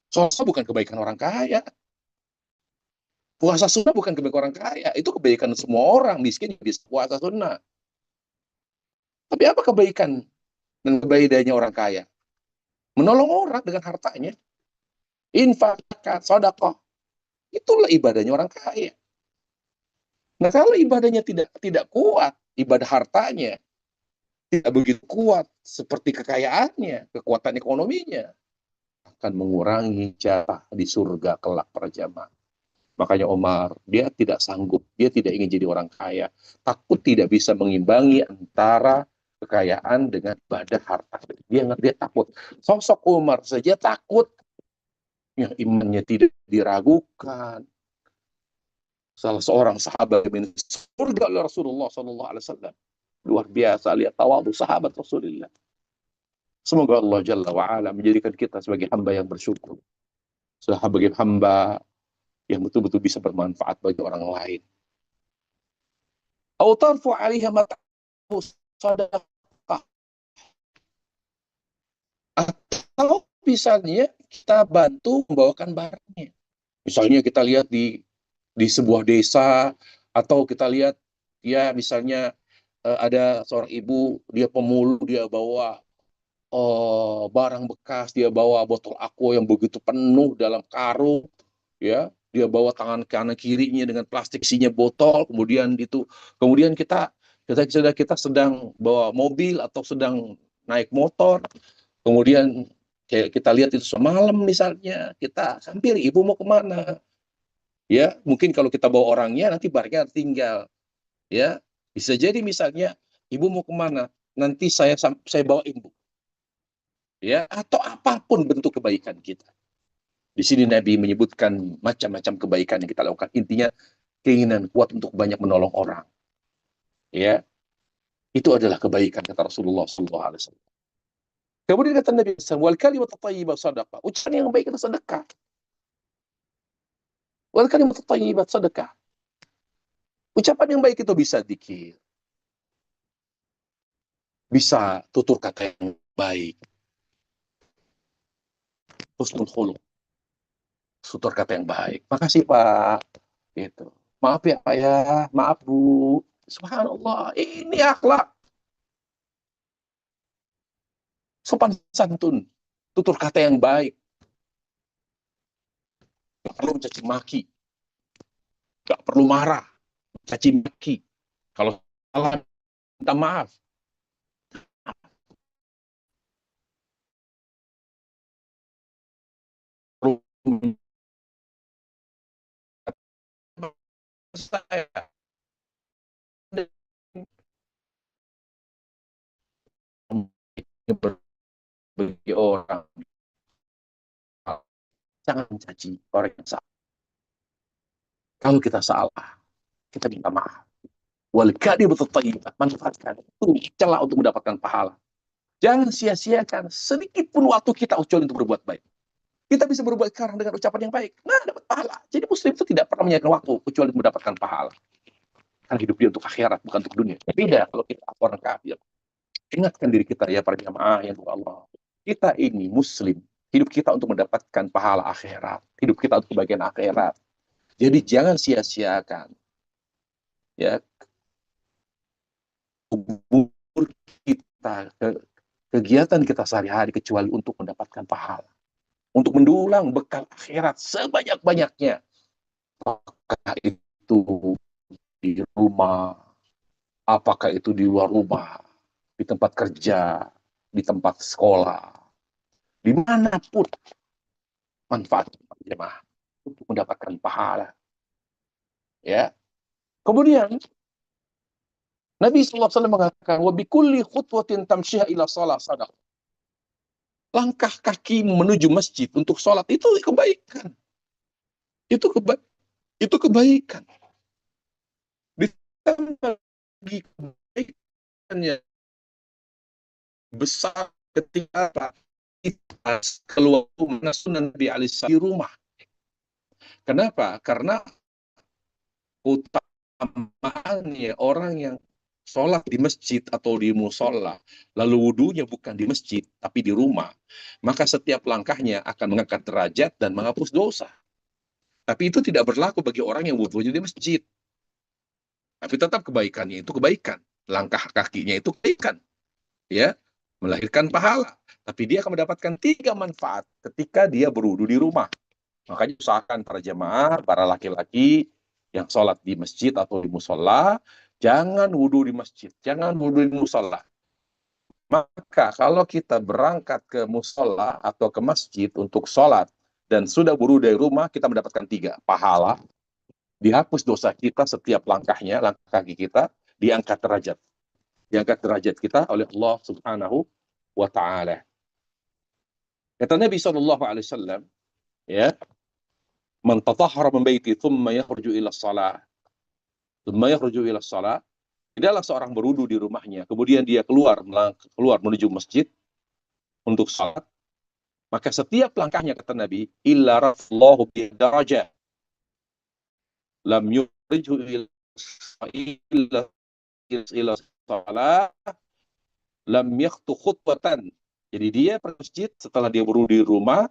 Puasa bukan kebaikan orang kaya. Puasa sunnah bukan kebaikan orang kaya. Itu kebaikan semua orang. Miskin bisa puasa sunnah. Tapi apa kebaikan dan kebaikannya orang kaya? Menolong orang dengan hartanya. Infak, sedekah. Itulah ibadahnya orang kaya. Nah, kalau ibadahnya tidak kuat, ibadah hartanya tidak begitu kuat seperti kekayaannya, kekuatan ekonominya, akan mengurangi jatah di surga kelak para jamaah. Makanya Umar, dia tidak sanggup, dia tidak ingin jadi orang kaya. Takut tidak bisa mengimbangi antara kekayaan dengan ibadah harta. Dia takut. Sosok Umar saja takut. Yang imannya tidak diragukan. Salah seorang sahabat min surga oleh Rasulullah SAW. Luar biasa, lihat tawadu sahabat Rasulullah. Semoga Allah Jalla wa'ala menjadikan kita sebagai hamba yang bersyukur. Sebagai hamba yang betul-betul bisa bermanfaat bagi orang lain. Autarfu alaiha mata'u sadaqah. Atau misalnya kita bantu membawakan barangnya. Misalnya kita lihat di sebuah desa, atau kita lihat ya misalnya ada seorang ibu, dia pemulung, dia bawa barang bekas, dia bawa botol aqua yang begitu penuh dalam karung, ya, dia bawa tangan kanan kirinya dengan plastik isinya botol, kemudian kita sedang bawa mobil atau sedang naik motor, kemudian kayak kita lihat itu semalam misalnya, kita hampir ibu mau kemana, ya mungkin kalau kita bawa orangnya nanti barangnya tinggal, ya bisa jadi misalnya ibu mau kemana, nanti saya bawa ibu, ya, atau apapun bentuk kebaikan kita. Di sini Nabi menyebutkan macam-macam kebaikan yang kita lakukan. Intinya keinginan kuat untuk banyak menolong orang. Ya, itu adalah kebaikan kata Rasulullah SAW. Kemudian kata Nabi SAW, wal kalimat thayyibah sadaqah. Ucapan yang baik itu sedekah. Wal kalimat thayyibah sadaqah. Ucapan yang baik itu bisa dzikir, bisa tutur kata yang baik, husnul khuluq, tutur kata yang baik. Makasih Pak. Gitu. Maaf ya Pak ya, maaf Bu. Subhanallah, ini akhlak sopan santun, tutur kata yang baik, gak perlu mencaci maki, gak perlu marah, caci maki. Kalau salah minta maaf. Saya bagi orang, jangan mencaci orang yang salah. Kalau kita salah, kita minta maaf. Wal betul thayyibat, manfaatkan itu celah untuk mendapatkan pahala. Jangan sia-siakan sedikit pun waktu kita kecuali untuk berbuat baik. Kita bisa berbuat sekarang dengan ucapan yang baik. Nah, dapat pahala. Jadi Muslim itu tidak pernah menyediakan waktu kecuali untuk mendapatkan pahala. Karena hidup dia untuk akhirat, bukan untuk dunia. Beda kalau kita orang kafir. Ingatkan diri kita ya para jamaah yang Allah. Kita ini Muslim. Hidup kita untuk mendapatkan pahala akhirat. Hidup kita untuk bagian akhirat. Jadi jangan sia-siakan ya kubur kita, kegiatan kita sehari-hari kecuali untuk mendapatkan pahala. Untuk mendulang bekal akhirat sebanyak-banyaknya. Apakah itu di rumah, apakah itu di luar rumah, di tempat kerja, di tempat sekolah, dimanapun manfaat jemaah untuk mendapatkan pahala. Ya. Kemudian Nabi SAW mengatakan, wa bikulli khutwatin tamsyiha ila shalah sadaqah. Langkah kakimu menuju masjid untuk sholat itu kebaikan. Itu kebaikan. Ditambah lagi kebaikannya besar ketika kita keluar rumah sunan Nabi Alisa di rumah. Kenapa? Karena utamaannya orang yang sholat di masjid atau di musola, lalu wudhunya bukan di masjid, tapi di rumah, maka setiap langkahnya akan mengangkat derajat dan menghapus dosa. Tapi itu tidak berlaku bagi orang yang wudhunya di masjid. Tapi tetap kebaikannya itu kebaikan. Langkah kakinya itu kebaikan. Ya, melahirkan pahala. Tapi dia akan mendapatkan 3 manfaat ketika dia berwudhu di rumah. Makanya usahakan para jemaah, para laki-laki yang sholat di masjid atau di musola, jangan wudhu di masjid, jangan wudhu di musola. Maka kalau kita berangkat ke musola atau ke masjid untuk sholat dan sudah wudhu dari rumah, kita mendapatkan 3 pahala, dihapus dosa kita setiap langkahnya, langkah kaki kita, diangkat derajat kita oleh Allah Subhanahu wa Ta'ala. Kata Nabi SAW, ya, man tatahhara min baiti thumma yakhruju ila shalah. Thumma yakhruju ila shalah. Tidaklah seorang berwudu di rumahnya, kemudian dia keluar menuju masjid untuk salat, maka setiap langkahnya kata Nabi, illa rafallahu bi darajah. Lam yukhrijhu ila shalah, lam yakhtu khutbatan. Jadi dia pergi masjid setelah dia berwudu di rumah,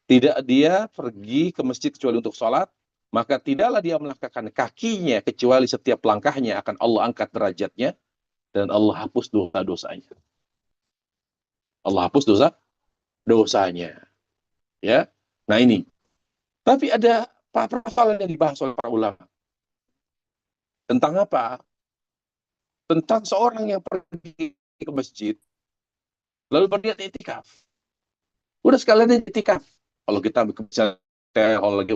tidak dia pergi ke masjid kecuali untuk sholat, maka tidaklah dia melangkahkan kakinya kecuali setiap langkahnya akan Allah angkat derajatnya dan Allah hapus dosa-dosanya. Allah hapus dosanya. Ya. Nah ini. Tapi ada persoalan yang dibahas oleh para ulama. Tentang apa? Tentang seorang yang pergi ke masjid lalu berniat itikaf. Udah sekalian itikaf. Kalau kita bisa kalau lagi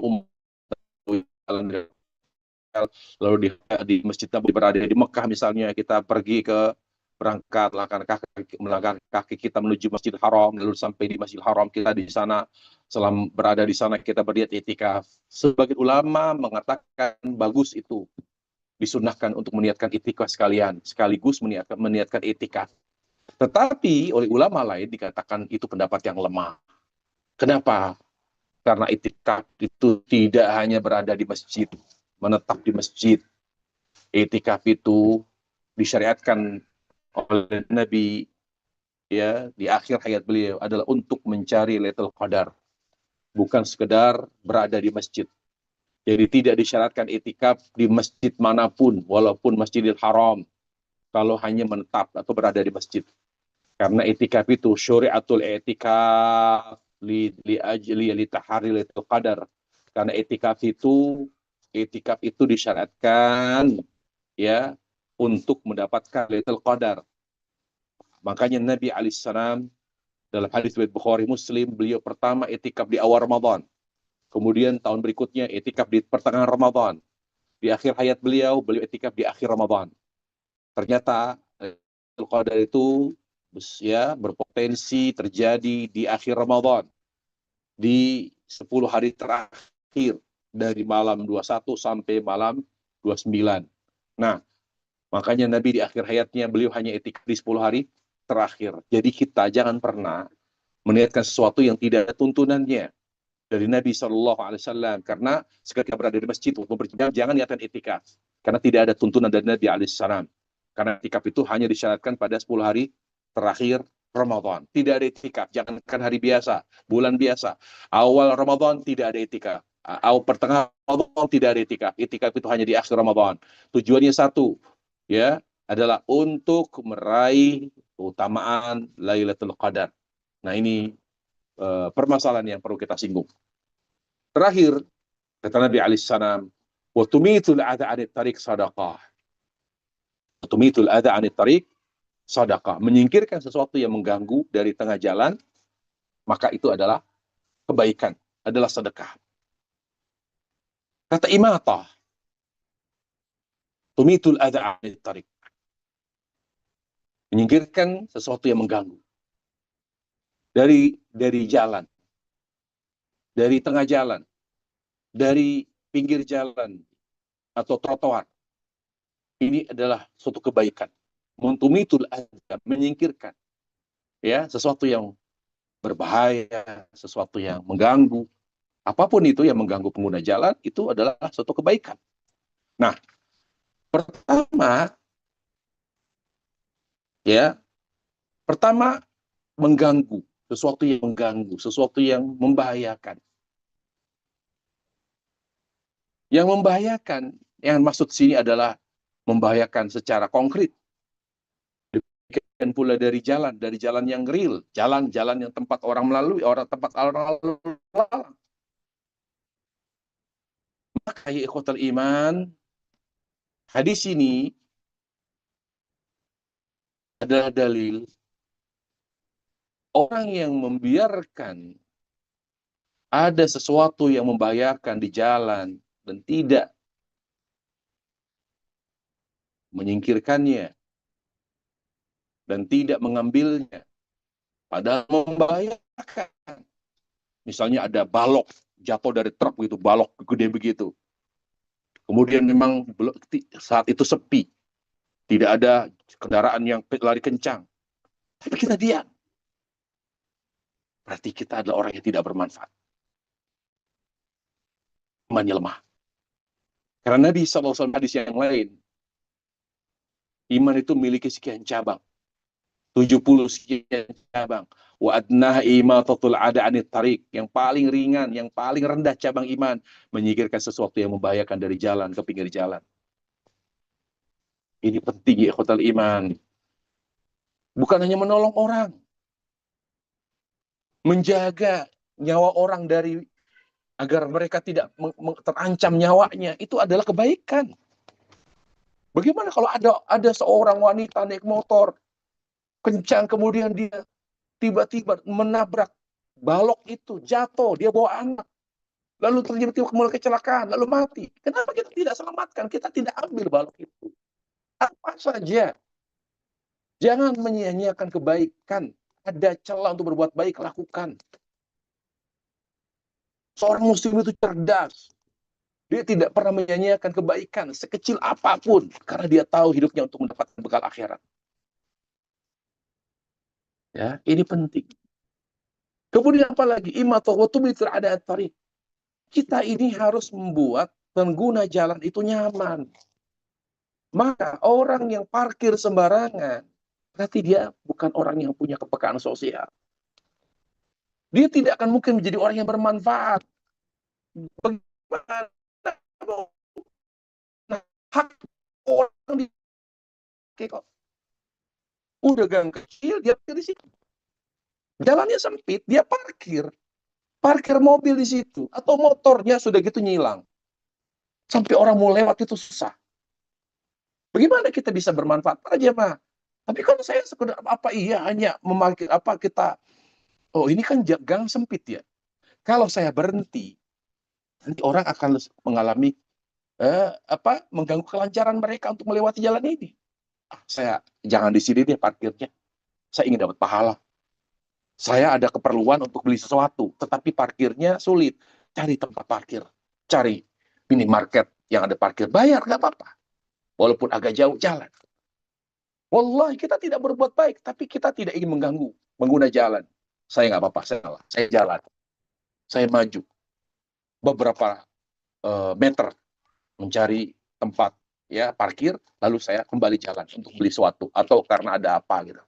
lalu di Masjid Nabawi berada di Mekah misalnya, kita pergi ke berangkat melangkah kaki kita menuju Masjidil Haram, lalu sampai di Masjidil Haram kita di sana, selama berada di sana kita berniat itikaf. Sebagian ulama mengatakan bagus itu, disunahkan untuk meniatkan itikaf sekaligus meniatkan itikaf. Tetapi oleh ulama lain dikatakan itu pendapat yang lemah. Kenapa? Karena itikaf itu tidak hanya berada di masjid, menetap di masjid, I'tikaf itu disyariatkan oleh Nabi ya di akhir hayat beliau adalah untuk mencari Lailatul Qadar, bukan sekedar berada di masjid. Jadi tidak disyaratkan i'tikaf di masjid manapun, walaupun Masjidil Haram, kalau hanya menetap atau berada di masjid. Karena i'tikaf itu syariatul i'tikaf li ajli li tahari Lailatul Qadar. Karena i'tikaf itu disyariatkan ya untuk mendapatkan Lailatul Qadar. Makanya Nabi alaihissalam dalam hadis riwayat Bukhari Muslim, beliau pertama i'tikaf di awal Ramadan. Kemudian tahun berikutnya i'tikaf di pertengahan Ramadan. Di akhir hayat beliau i'tikaf di akhir Ramadan. Ternyata Lailatul Qadar itu ya berpotensi terjadi di akhir Ramadan, di 10 hari terakhir dari malam 21 sampai malam 29. Nah, makanya Nabi di akhir hayatnya beliau hanya i'tikaf di 10 hari terakhir. Jadi kita jangan pernah meniatkan sesuatu yang tidak ada tuntunannya dari Nabi SAW. Karena seketika berada di masjid untuk berjam, jangan niatkan i'tikaf. Karena tidak ada tuntunan dari Nabi SAW. Karena i'tikaf itu hanya disyaratkan pada 10 hari terakhir Ramadan. Tidak ada i'tikaf. Jangankan hari biasa, bulan biasa. Awal Ramadan tidak ada i'tikaf. Awal pertengahan Ramadan tidak ada i'tikaf. I'tikaf itu hanya di akhir Ramadan. Tujuannya satu, ya, adalah untuk meraih keutamaan Lailatul Qadar. Nah, ini permasalahan yang perlu kita singgung. Terakhir, kata Nabi alaihissalam, wa tumitul adha 'anit tariq sadaqah. Tumitul adha 'anit tariq sadaqah. Menyingkirkan sesuatu yang mengganggu dari tengah jalan, maka itu adalah kebaikan, adalah sedekah. Kata imatah, tumitul adha 'anit tariq. Menyingkirkan sesuatu yang mengganggu dari jalan, dari tengah jalan, dari pinggir jalan atau trotoar. Ini adalah suatu kebaikan. Mentumitul adha, menyingkirkan ya sesuatu yang berbahaya, sesuatu yang mengganggu. Apapun itu yang mengganggu pengguna jalan, itu adalah suatu kebaikan. Nah, pertama ya, pertama mengganggu, sesuatu yang mengganggu, sesuatu yang membahayakan. Yang membahayakan, yang maksud sini adalah membahayakan secara konkret. Demikian pula dari jalan yang real, jalan-jalan yang tempat orang melalui, tempat orang lalu. Maka ya ikhwatal iman, hadis ini adalah dalil orang yang membiarkan ada sesuatu yang membahayakan di jalan dan tidak menyingkirkannya dan tidak mengambilnya, padahal membahayakan. Misalnya ada balok jatuh dari truk gitu, balok gede begitu. Kemudian memang saat itu sepi, tidak ada kendaraan yang lari kencang, tapi kita diam. Berarti kita adalah orang yang tidak bermanfaat. Imannya lemah. Karena Nabi SAW hadis yang lain, iman itu memiliki sekian cabang. 70 sekian cabang. Wa adnah imatatul ada anit tariq. Yang paling ringan, yang paling rendah cabang iman, menyingkirkan sesuatu yang membahayakan dari jalan ke pinggir jalan. Ini penting ya ikhwatal iman. Bukan hanya menolong orang. Menjaga nyawa orang dari agar mereka tidak terancam nyawanya, itu adalah kebaikan. Bagaimana kalau ada seorang wanita naik motor kencang, kemudian dia tiba-tiba menabrak balok itu, jatuh, dia bawa anak, lalu terjadi kecelakaan, lalu mati. Kenapa kita tidak selamatkan? Kita tidak ambil balok itu. Apa saja. Jangan menyia-nyiakan kebaikan. Ada celah untuk berbuat baik, lakukan. Seorang muslim itu cerdas. Dia tidak pernah menyia-nyiakan kebaikan sekecil apapun, karena dia tahu hidupnya untuk mendapatkan bekal akhirat. Ya, ini penting. Kemudian apa lagi? Kita ini harus membuat pengguna jalan itu nyaman. Maka orang yang parkir sembarangan, berarti dia bukan orang yang punya kepekaan sosial. Dia tidak akan mungkin menjadi orang yang bermanfaat. Bagaimana hak orang di kok udah gang kecil dia parkir di situ. Jalannya sempit, dia parkir. Parkir mobil di situ atau motornya sudah gitu nyilang. Sampai orang mau lewat itu susah. Bagaimana kita bisa bermanfaat para jemaah? Tapi kalau saya sekedar apa iya hanya memakai apa kita oh ini kan gang sempit ya. Kalau saya berhenti, nanti orang akan mengalami mengganggu kelancaran mereka untuk melewati jalan ini. Saya jangan di sini deh parkirnya. Saya ingin dapat pahala. Saya ada keperluan untuk beli sesuatu, tetapi parkirnya sulit. Cari tempat parkir, cari minimarket yang ada parkir, bayar nggak apa-apa. Walaupun agak jauh jalan. Wallahi kita tidak berbuat baik, tapi kita tidak ingin mengganggu pengguna jalan. Saya nggak apa-apa, saya salah. Saya jalan, saya maju beberapa meter mencari tempat ya parkir, lalu saya kembali jalan untuk beli sesuatu atau karena ada apa gitu.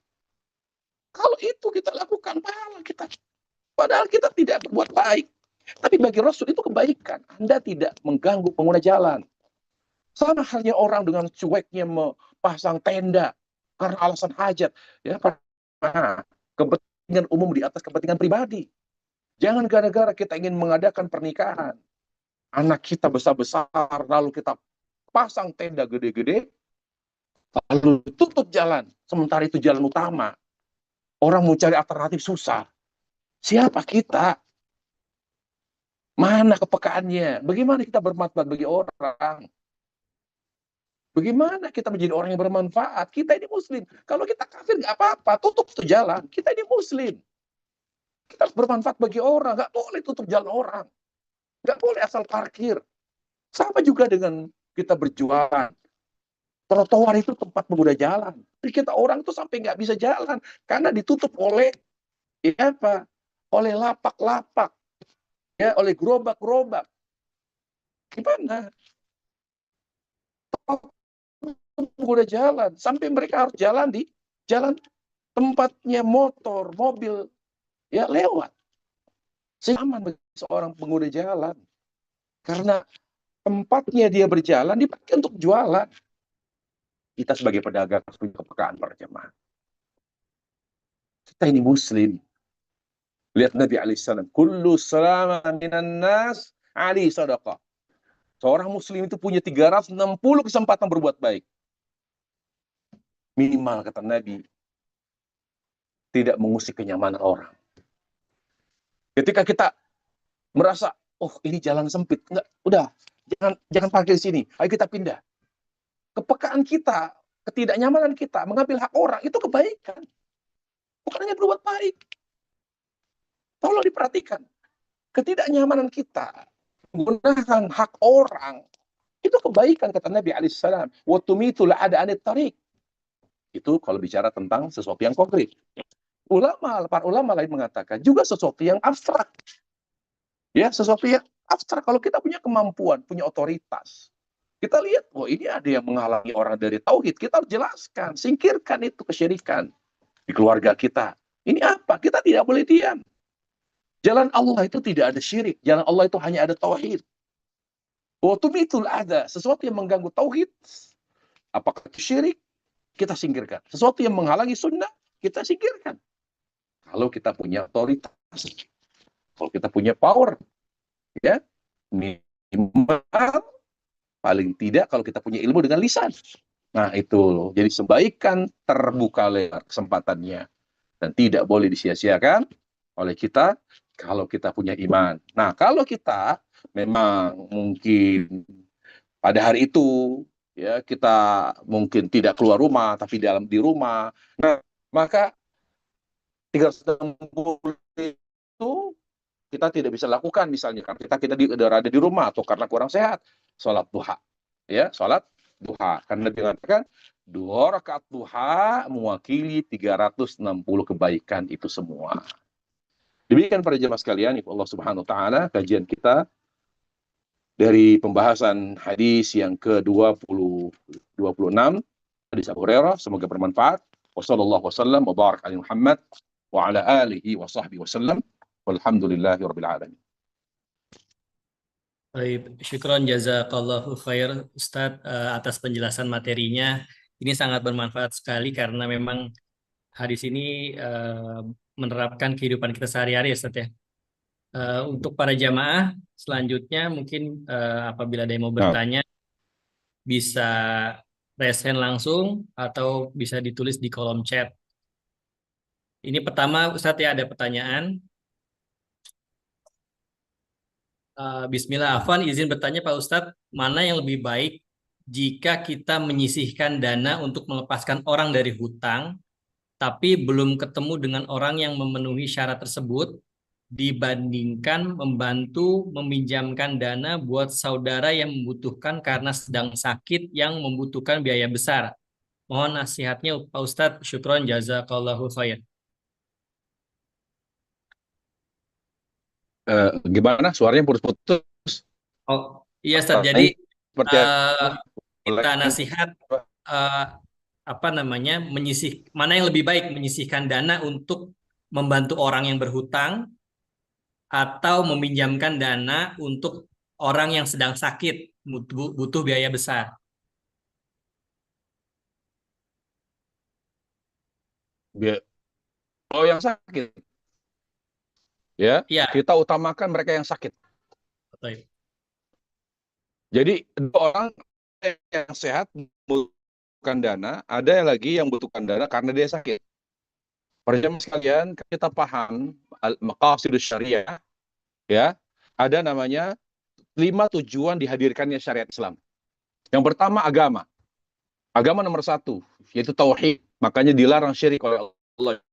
Kalau itu kita lakukan pahala kita. Padahal kita tidak berbuat baik. Tapi bagi Rasul itu kebaikan. Anda tidak mengganggu pengguna jalan. Sama halnya orang dengan cueknya memasang tenda karena alasan hajat. Ya, karena kepentingan umum di atas kepentingan pribadi. Jangan gara-gara kita ingin mengadakan pernikahan. Anak kita besar-besar, lalu kita pasang tenda gede-gede, lalu tutup jalan. Sementara itu jalan utama. Orang mau cari alternatif susah. Siapa kita? Mana kepekaannya? Bagaimana kita bermanfaat bagi orang? Bagaimana kita menjadi orang yang bermanfaat? Kita ini muslim. Kalau kita kafir nggak apa-apa, tutup tuh jalan. Kita ini muslim. Kita harus bermanfaat bagi orang. Nggak boleh tutup jalan orang. Nggak boleh asal parkir. Sama juga dengan kita berjualan. Trotoar itu tempat pengguna jalan. Jadi kita orang itu sampai nggak bisa jalan. Karena ditutup oleh ya apa? Oleh lapak-lapak. Ya, oleh gerobak-gerobak. Gimana? Pengguna jalan. Sampai mereka harus jalan di jalan tempatnya motor, mobil, ya lewat. Sehingga aman bagi seorang pengguna jalan. Karena tempatnya dia berjalan dipakai untuk jualan. Kita sebagai pedagang harus punya kepekaan para jemaah. Kita ini muslim. Lihat Nabi alaihissalam. Kullu salama minan nas ali sadaqah. Seorang muslim itu punya 360 kesempatan berbuat baik. Minimal kata Nabi, tidak mengusik kenyamanan orang. Ketika kita merasa, oh ini jalan sempit, enggak, udah, jangan parkir di sini, ayo kita pindah. Kepekaan kita, ketidaknyamanan kita, mengambil hak orang, itu kebaikan. Bukan hanya berbuat baik. Tolong diperhatikan. Ketidaknyamanan kita, menggunakan hak orang, itu kebaikan, kata Nabi alaihissalam. Wa tumitul ada'anit tariq. Itu kalau bicara tentang sesuatu yang konkret. Para ulama lain mengatakan juga sesuatu yang abstrak. Ya, sesuatu yang abstrak. Kalau kita punya kemampuan, punya otoritas, kita lihat, oh ini ada yang menghalangi orang dari tauhid, kita harus jelaskan, singkirkan itu kesyirikan di keluarga kita. Ini apa? Kita tidak boleh diam. Jalan Allah itu tidak ada syirik, jalan Allah itu hanya ada tauhid. Waktu itu ada sesuatu yang mengganggu tauhid, apakah itu syirik, kita singkirkan. Sesuatu yang menghalangi sunnah, kita singkirkan. Kalau kita punya otoritas, kalau kita punya power, ya minimal paling tidak kalau kita punya ilmu dengan lisan. Nah itu, jadi sebaikan terbuka lebar kesempatannya dan tidak boleh disia-siakan oleh kita kalau kita punya iman. Nah kalau kita memang mungkin pada hari itu ya kita mungkin tidak keluar rumah tapi di rumah, nah maka 360 itu kita tidak bisa lakukan misalnya karena kita ada di rumah atau karena kurang sehat, sholat duha, ya sholat duha. Karena dikatakan 2 rakaat duha mewakili 360 kebaikan itu semua. Demikian para jemaah sekalian, Allah Subhanahu Wa Taala kajian kita dari pembahasan hadis yang ke-26 hadis Abu Hurairah, semoga bermanfaat. Wassallallahu wasallam wa barak ala Muhammad wa ala alihi wa sahbihi wasallam. Walhamdulillahi rabbil alamin. Baik, syukron jazakallahu khair Ustadz atas penjelasan materinya. Ini sangat bermanfaat sekali karena memang hadis ini menerapkan kehidupan kita sehari-hari ya Ustadz ya. Untuk para jamaah selanjutnya mungkin apabila ada yang mau Nah, bertanya bisa raise hand langsung atau bisa ditulis di kolom chat. Ini pertama Ustadz ya ada pertanyaan. Bismillah, Afwan izin bertanya Pak Ustadz, mana yang lebih baik jika kita menyisihkan dana untuk melepaskan orang dari hutang, tapi belum ketemu dengan orang yang memenuhi syarat tersebut, dibandingkan membantu meminjamkan dana buat saudara yang membutuhkan karena sedang sakit yang membutuhkan biaya besar. Mohon nasihatnya Pak Ustadz, syukron jazakallahu khair. gimana suaranya putus-putus? Oh iya Ustadz, jadi Seperti eh, kita apa? nasihat eh, apa namanya mana yang lebih baik menyisihkan dana untuk membantu orang yang berhutang atau meminjamkan dana untuk orang yang sedang sakit butuh biaya besar. Oh, yang sakit ya, Iya, kita utamakan mereka yang sakit. betul. Jadi orang yang sehat membutuhkan dana, ada yang lagi yang butuhkan dana karena dia sakit. Perjalanan sekalian, kita paham maqasidus syariah, ya, ada namanya 5 tujuan dihadirkannya syariat Islam. Yang pertama agama. Agama nomor 1, yaitu tauhid. Makanya dilarang syirik oleh Allah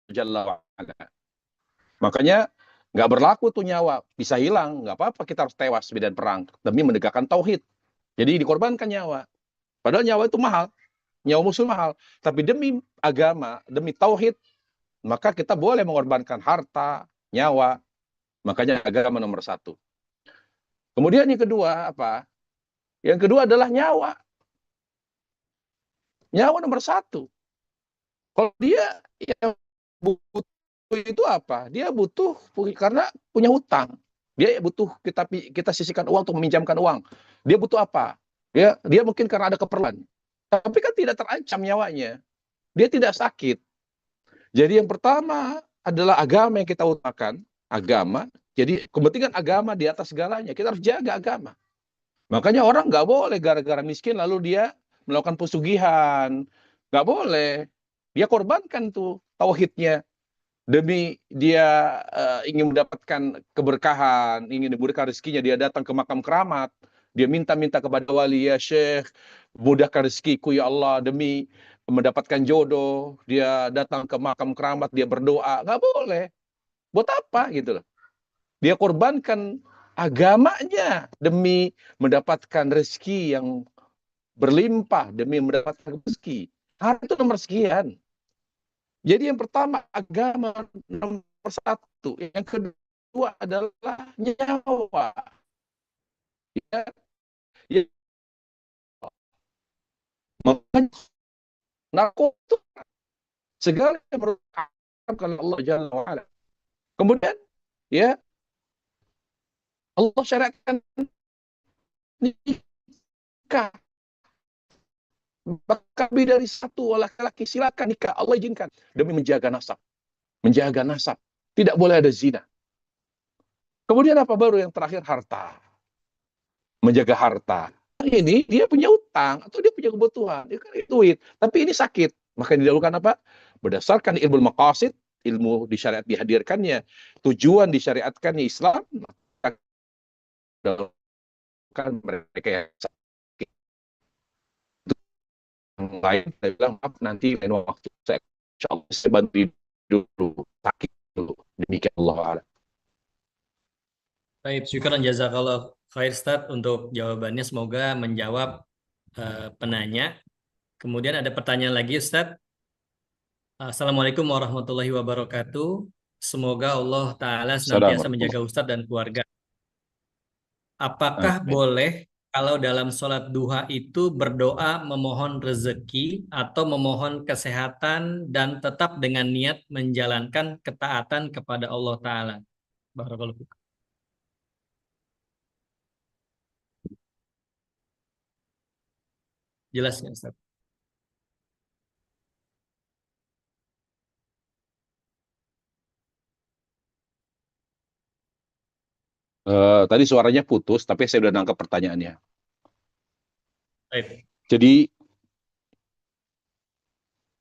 Jalla wa'ala. Makanya nggak berlaku tuh nyawa, bisa hilang, nggak apa-apa kita harus tewas di medan perang demi menegakkan tauhid. Jadi dikorbankan nyawa. Padahal nyawa itu mahal, nyawa musuh mahal. Tapi demi agama, demi tauhid, maka kita boleh mengorbankan harta, nyawa. Makanya agama nomor 1. Kemudian yang kedua apa? Yang kedua adalah nyawa. Nyawa nomor 1. Kalau dia yang butuh itu apa? Dia butuh karena punya hutang. Dia butuh kita sisihkan uang untuk meminjamkan uang. Dia butuh apa? Dia mungkin karena ada keperluan. Tapi kan tidak terancam nyawanya. Dia tidak sakit. Jadi yang pertama adalah agama yang kita utamakan. Agama. Jadi kepentingan agama di atas segalanya. Kita harus jaga agama. Makanya orang nggak boleh gara-gara miskin lalu dia melakukan pesugihan. Nggak boleh. Dia korbankan tuh tauhidnya. Demi dia ingin mendapatkan keberkahan, ingin diberikan rezekinya, dia datang ke makam keramat. Dia minta-minta kepada wali, ya Syekh, mudahkan rezekiku ya Allah, demi mendapatkan jodoh. Dia datang ke makam keramat, dia berdoa. Nggak boleh. Buat apa gitu loh. Dia korbankan agamanya demi mendapatkan rezeki yang berlimpah, demi mendapatkan rezeki. Harta itu nomor sekian. Jadi yang pertama agama nomor 1, yang kedua adalah nyawa. Ya, ya. Makanya narkoba segala yang merupakan Allah Jalla wa'ala. Kemudian ya Allah syariatkan nikah. Maka lebih dari 1 laki-laki silakan nikah, Allah izinkan demi menjaga nasab. Menjaga nasab. Tidak boleh ada zina. Kemudian apa baru yang terakhir? Harta. Menjaga harta. Ini dia punya utang atau dia punya kebutuhan, dia kan duit, tapi ini sakit. Maka didahulukan apa? Berdasarkan ilmu maqasid, ilmu disyariat dihadirkannya, tujuan disyariatkannya Islam, maka didahulukan mereka yang sakit. Yang lain saya bilang maaf nanti lain waktu saya insyaallah saya bantu dulu, sakit dulu. Demikian Allah a'lam. Baik, syukran jazakallah khair Ustadz untuk jawabannya, semoga menjawab penanya. Kemudian ada pertanyaan lagi Ustadz. Assalamualaikum warahmatullahi wabarakatuh. Semoga Allah Ta'ala senantiasa Assalamualaikum. menjaga Ustadz dan keluarga. apakah Amin. boleh kalau dalam sholat duha itu berdoa memohon rezeki atau memohon kesehatan dan tetap dengan niat menjalankan ketaatan kepada Allah Ta'ala? Barakallahu fiik. Jelas ya, Ustaz? Tadi suaranya putus, tapi saya udah nangkep pertanyaannya. Baik. Jadi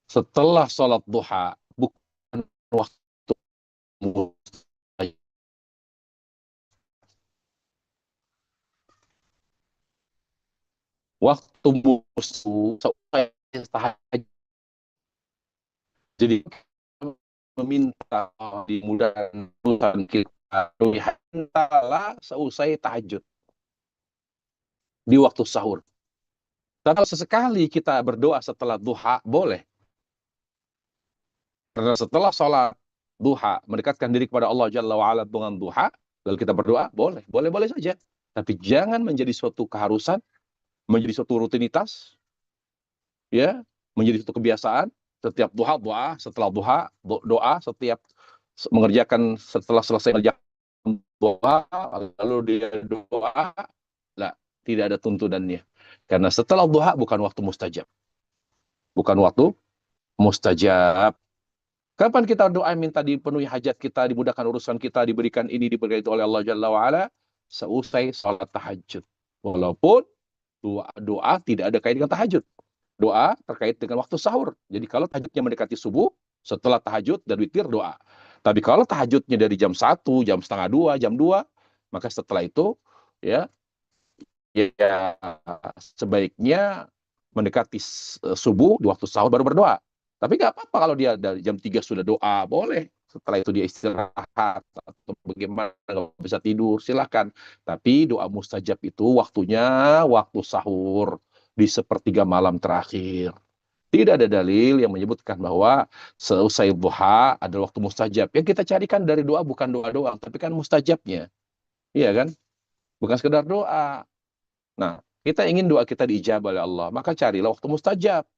setelah sholat duha, bukan waktu mustajab. Waktu musuh tahajud. Jadi meminta dimudahkan Tuhan kita hantalah seusai tahajud di waktu sahur. Tapi kalau sesekali kita berdoa setelah duha, boleh. Karena setelah sholat duha, mendekatkan diri kepada Allah Jalla wa'ala dengan duha, lalu kita berdoa, boleh. Boleh-boleh saja. Tapi jangan menjadi suatu keharusan, menjadi suatu rutinitas, ya, menjadi suatu kebiasaan. Setiap duha, doa. Setelah duha, doa. Setiap mengerjakan, setelah selesai mengerjakan doa, lalu dia doa. Lah, tidak ada tuntunannya. Karena setelah duha bukan waktu mustajab. Bukan waktu mustajab. Kapan kita doa minta dipenuhi hajat kita, dimudahkan urusan kita, diberikan ini, diberikan itu oleh Allah Jalla wa'ala, seusai salat tahajud. Walaupun doa tidak ada kait dengan tahajud. Doa terkait dengan waktu sahur. Jadi kalau tahajudnya mendekati subuh, setelah tahajud dan witir doa. Tapi kalau tahajudnya dari jam 1, jam setengah 2, jam 2, maka setelah itu ya sebaiknya mendekati subuh di waktu sahur baru berdoa. Tapi nggak apa-apa kalau dia dari jam 3 sudah doa, boleh. Setelah itu dia istirahat atau bagaimana nggak bisa tidur, silakan. Tapi doa mustajab itu waktunya waktu sahur di sepertiga malam terakhir. Tidak ada dalil yang menyebutkan bahwa seusai duha adalah waktu mustajab. Yang kita carikan dari doa bukan doa doang, tapi kan mustajabnya. Iya kan? Bukan sekedar doa. Nah, kita ingin doa kita diijabah oleh Allah, maka carilah waktu mustajab.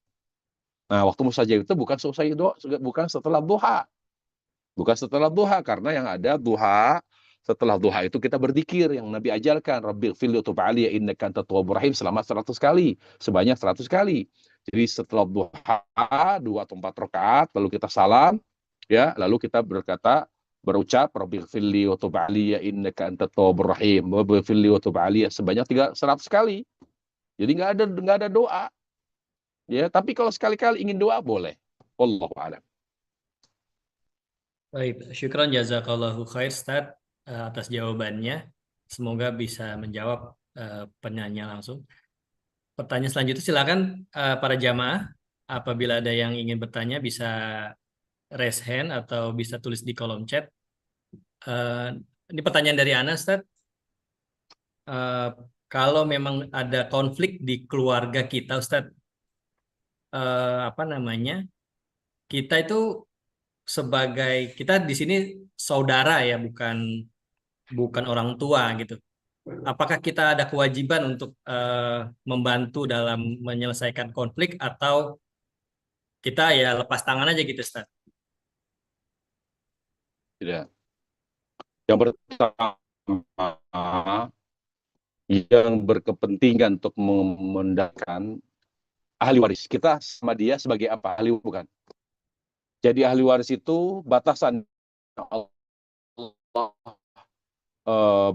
Nah, waktu mustajab itu bukan selesai doa, bukan setelah duha. Bukan setelah duha, karena yang ada duha, setelah duha itu kita berzikir yang Nabi ajarkan, Rabbighfirli wa tub alayya innaka antat tawwabur rahim selama 100 kali, sebanyak 100 kali. Jadi setelah duha 2 atau 4 rakaat, lalu kita salam, ya, lalu kita berucap Rabbighfirli wa tub alayya innaka antat tawwabur rahim, Rabbighfirli wa tub alayya sebanyak 100 kali. Jadi nggak ada doa. Ya, tapi kalau sekali-kali ingin doa boleh. Wallahu a'lam. Baik, syukran jazakallahu khair Ustaz atas jawabannya. Semoga bisa menjawab penanya langsung. Pertanyaan selanjutnya silakan para jamaah apabila ada yang ingin bertanya bisa raise hand atau bisa tulis di kolom chat. Eh, ini pertanyaan dari Ana, Ustaz. Eh, kalau memang ada konflik di keluarga kita, Ustaz, apa namanya? Kita itu sebagai kita di sini saudara ya, bukan bukan orang tua gitu. Apakah kita ada kewajiban untuk membantu dalam menyelesaikan konflik atau kita ya lepas tangan aja gitu, Ustaz? Tidak. Yang pertama, yang berkepentingan untuk memendapatkan ahli waris. Kita sama dia sebagai apa? Ahli bukan. Jadi ahli waris itu batasan Allah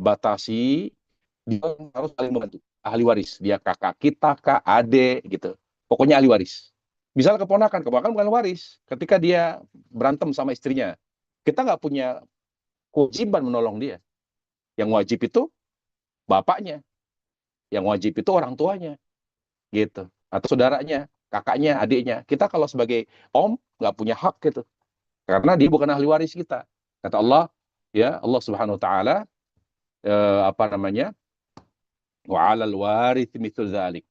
batasi, dia harus saling membantu. Ahli waris, dia kakak kita, kak, adik, gitu. Pokoknya ahli waris. Misalnya keponakan bukan waris. Ketika dia berantem sama istrinya, kita nggak punya kewajiban menolong dia. Yang wajib itu bapaknya, yang wajib itu orang tuanya, gitu. Atau saudaranya, kakaknya, adiknya. Kita kalau sebagai om nggak punya hak gitu, karena dia bukan ahli waris kita. Kata Allah, ya Allah Subhanahu Wa Taala, apa namanya? Wa 'alal warith mithlu dzalik.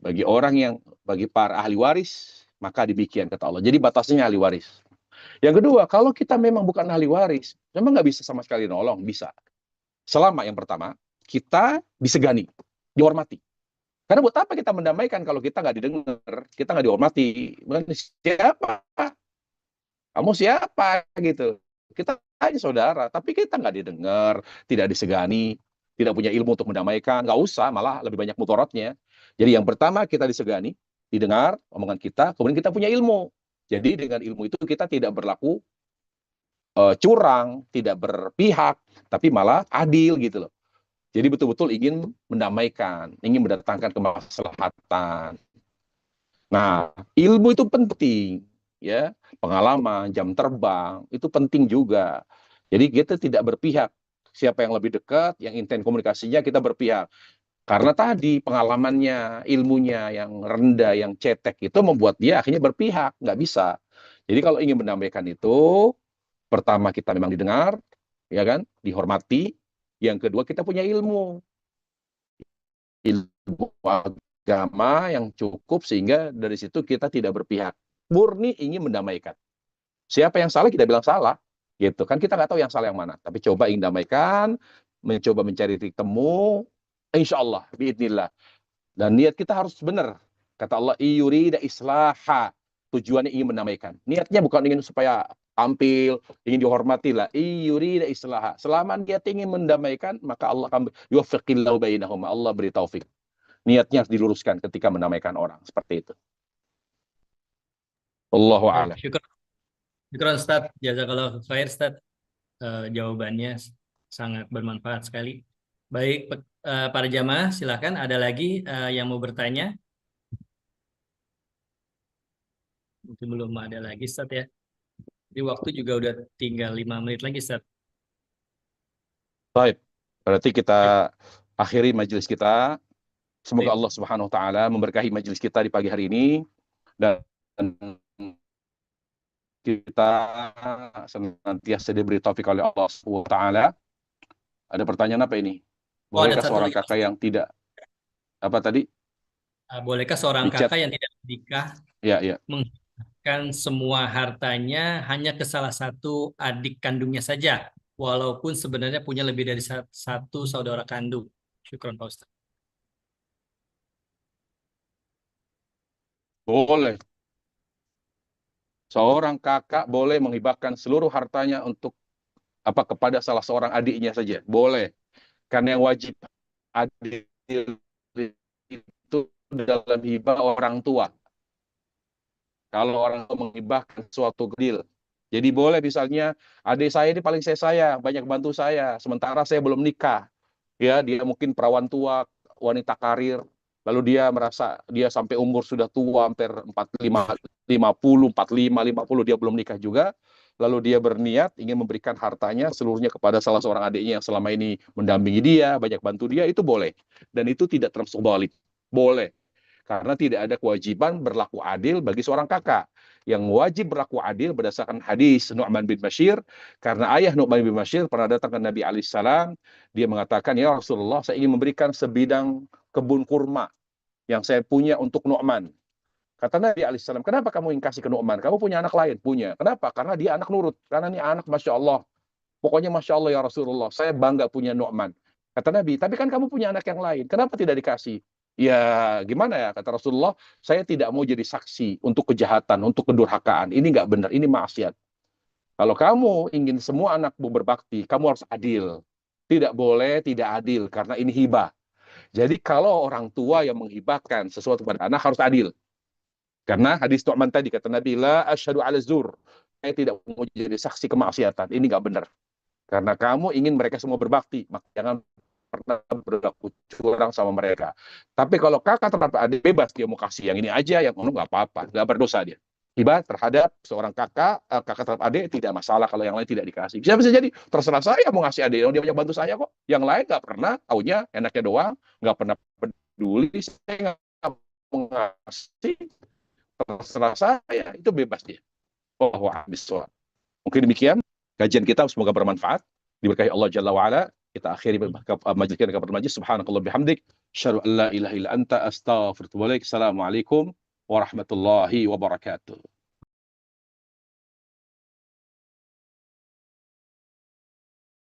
Bagi para ahli waris, maka demikian kata Allah. Jadi batasnya ahli waris. Yang kedua, kalau kita memang bukan ahli waris, memang nggak bisa sama sekali nolong, bisa. Selama yang pertama, kita disegani, dihormati. Karena buat apa kita mendamaikan kalau kita nggak didengar, kita nggak dihormati? Siapa? Kamu siapa gitu? Kita aja saudara, tapi kita nggak didengar, tidak disegani, tidak punya ilmu untuk mendamaikan, nggak usah, malah lebih banyak mudaratnya. Jadi yang pertama kita disegani, didengar omongan kita, kemudian kita punya ilmu. Jadi dengan ilmu itu kita tidak berlaku curang, tidak berpihak, tapi malah adil gitu loh. Jadi betul-betul ingin mendamaikan, ingin mendatangkan kemaslahatan. Nah, ilmu itu penting, ya. Pengalaman, jam terbang, itu penting juga. Jadi kita tidak berpihak. Siapa yang lebih dekat, yang intens komunikasinya, kita berpihak. Karena tadi pengalamannya, ilmunya yang rendah, yang cetek, itu membuat dia akhirnya berpihak. Nggak bisa. Jadi kalau ingin mendamaikan itu, pertama kita memang didengar, ya kan, dihormati. Yang kedua kita punya ilmu agama yang cukup sehingga dari situ kita tidak berpihak, murni ingin mendamaikan. Siapa yang salah kita bilang salah, gitu kan, kita nggak tahu yang salah yang mana, tapi coba ingin damaikan, mencoba mencari titik temu, insya Allah, biidnillah. Dan niat kita harus benar. Kata Allah, iyurida islaha, tujuannya ingin mendamaikan. Niatnya bukan ingin supaya tampil, ingin dihormati lah. Iyurida islaha. Selama niat ingin mendamaikan, maka Allah akan yuwaffiqillahu bainahum. Allah beri taufik. Niatnya harus diluruskan ketika mendamaikan orang. Seperti itu. Allahu Baik, a'lam. syukur Ustaz. Jazakallah khair Ustaz. Jawabannya sangat bermanfaat sekali. Baik, para jamaah silakan, ada lagi yang mau bertanya? Mungkin belum ada lagi Ustaz ya. Jadi waktu juga udah tinggal 5 menit lagi Ustaz. Baik. Berarti kita akhiri majelis kita. Semoga Baik. Allah Subhanahu wa taala memberkahi majelis kita di pagi hari ini dan kita senantiasa diberi taufik oleh Allah Subhanahu wa taala. Ada pertanyaan apa ini? Oh, ada Bolehkah satu seorang lagi. kakak yang tidak apa tadi? Bolehkah seorang Di chat. kakak yang tidak menikah Ya, ya. menghibahkan semua hartanya hanya ke salah satu adik kandungnya saja, walaupun sebenarnya punya lebih dari satu saudara kandung? Syukron Pak Ustaz. Boleh. Seorang kakak boleh menghibahkan seluruh hartanya untuk kepada salah seorang adiknya saja. Boleh. Karena yang wajib adil itu dalam hibah orang tua. Kalau orang tua menghibahkan suatu deal. Jadi boleh misalnya, adik saya ini paling saya, banyak bantu saya, sementara saya belum nikah. Ya, dia mungkin perawan tua, wanita karir, lalu dia merasa dia sampai umur sudah tua, hampir 45, 50, 45, 50, dia belum nikah juga. Lalu dia berniat ingin memberikan hartanya seluruhnya kepada salah seorang adiknya yang selama ini mendampingi dia, banyak bantu dia, itu boleh. Dan itu tidak termasuk dhalim. Boleh. Karena tidak ada kewajiban berlaku adil bagi seorang kakak. Yang wajib berlaku adil berdasarkan hadis Nu'man bin Bashir, karena ayah Nu'man bin Bashir pernah datang ke Nabi alaihissalam, dia mengatakan, ya Rasulullah, saya ingin memberikan sebidang kebun kurma yang saya punya untuk Nu'man. Kata Nabi alaihissalam, kenapa kamu ingin kasih ke Nu'man? Kamu punya anak lain? Punya. Kenapa? Karena dia anak nurut. Karena ini anak Masya Allah. Pokoknya Masya Allah ya Rasulullah, saya bangga punya Nu'man. Kata Nabi, tapi kan kamu punya anak yang lain, kenapa tidak dikasih? Ya gimana ya, kata Rasulullah, saya tidak mau jadi saksi untuk kejahatan, untuk kedurhakaan. Ini nggak benar, ini maksiat. Kalau kamu ingin semua anakmu berbakti, kamu harus adil. Tidak boleh tidak adil, karena ini hibah. Jadi kalau orang tua yang menghibahkan sesuatu pada anak harus adil. Karena hadis Nu'man tadi, kata Nabi, la asyhadu ala zur. Saya tidak mau jadi saksi kemaksiatan. Ini nggak benar. Karena kamu ingin mereka semua berbakti, maka jangan pernah berlaku curang sama mereka. Tapi kalau kakak terhadap adik, bebas dia mau kasih yang ini aja, yang ini nggak apa-apa, nggak berdosa dia. Hibah terhadap seorang kakak, kakak terhadap adik tidak masalah kalau yang lain tidak dikasih. Bisa jadi terserah saya mau ngasih adik, dia banyak bantu saya kok. Yang lain nggak pernah, taunya enaknya doang, nggak pernah peduli, saya nggak mau ngasih, terserah saya, itu bebas dia. Oh, habis. Mungkin demikian kajian kita, semoga bermanfaat, diberkahi Allah Jalla wa Ala. Kita akhiri majelis kita kepada majlis. Subhanakallah bihamdik, asyhadu an la ilaha illa anta, astaghfiruka wa atubu ilaik. Assalamualaikum warahmatullahi wabarakatuh.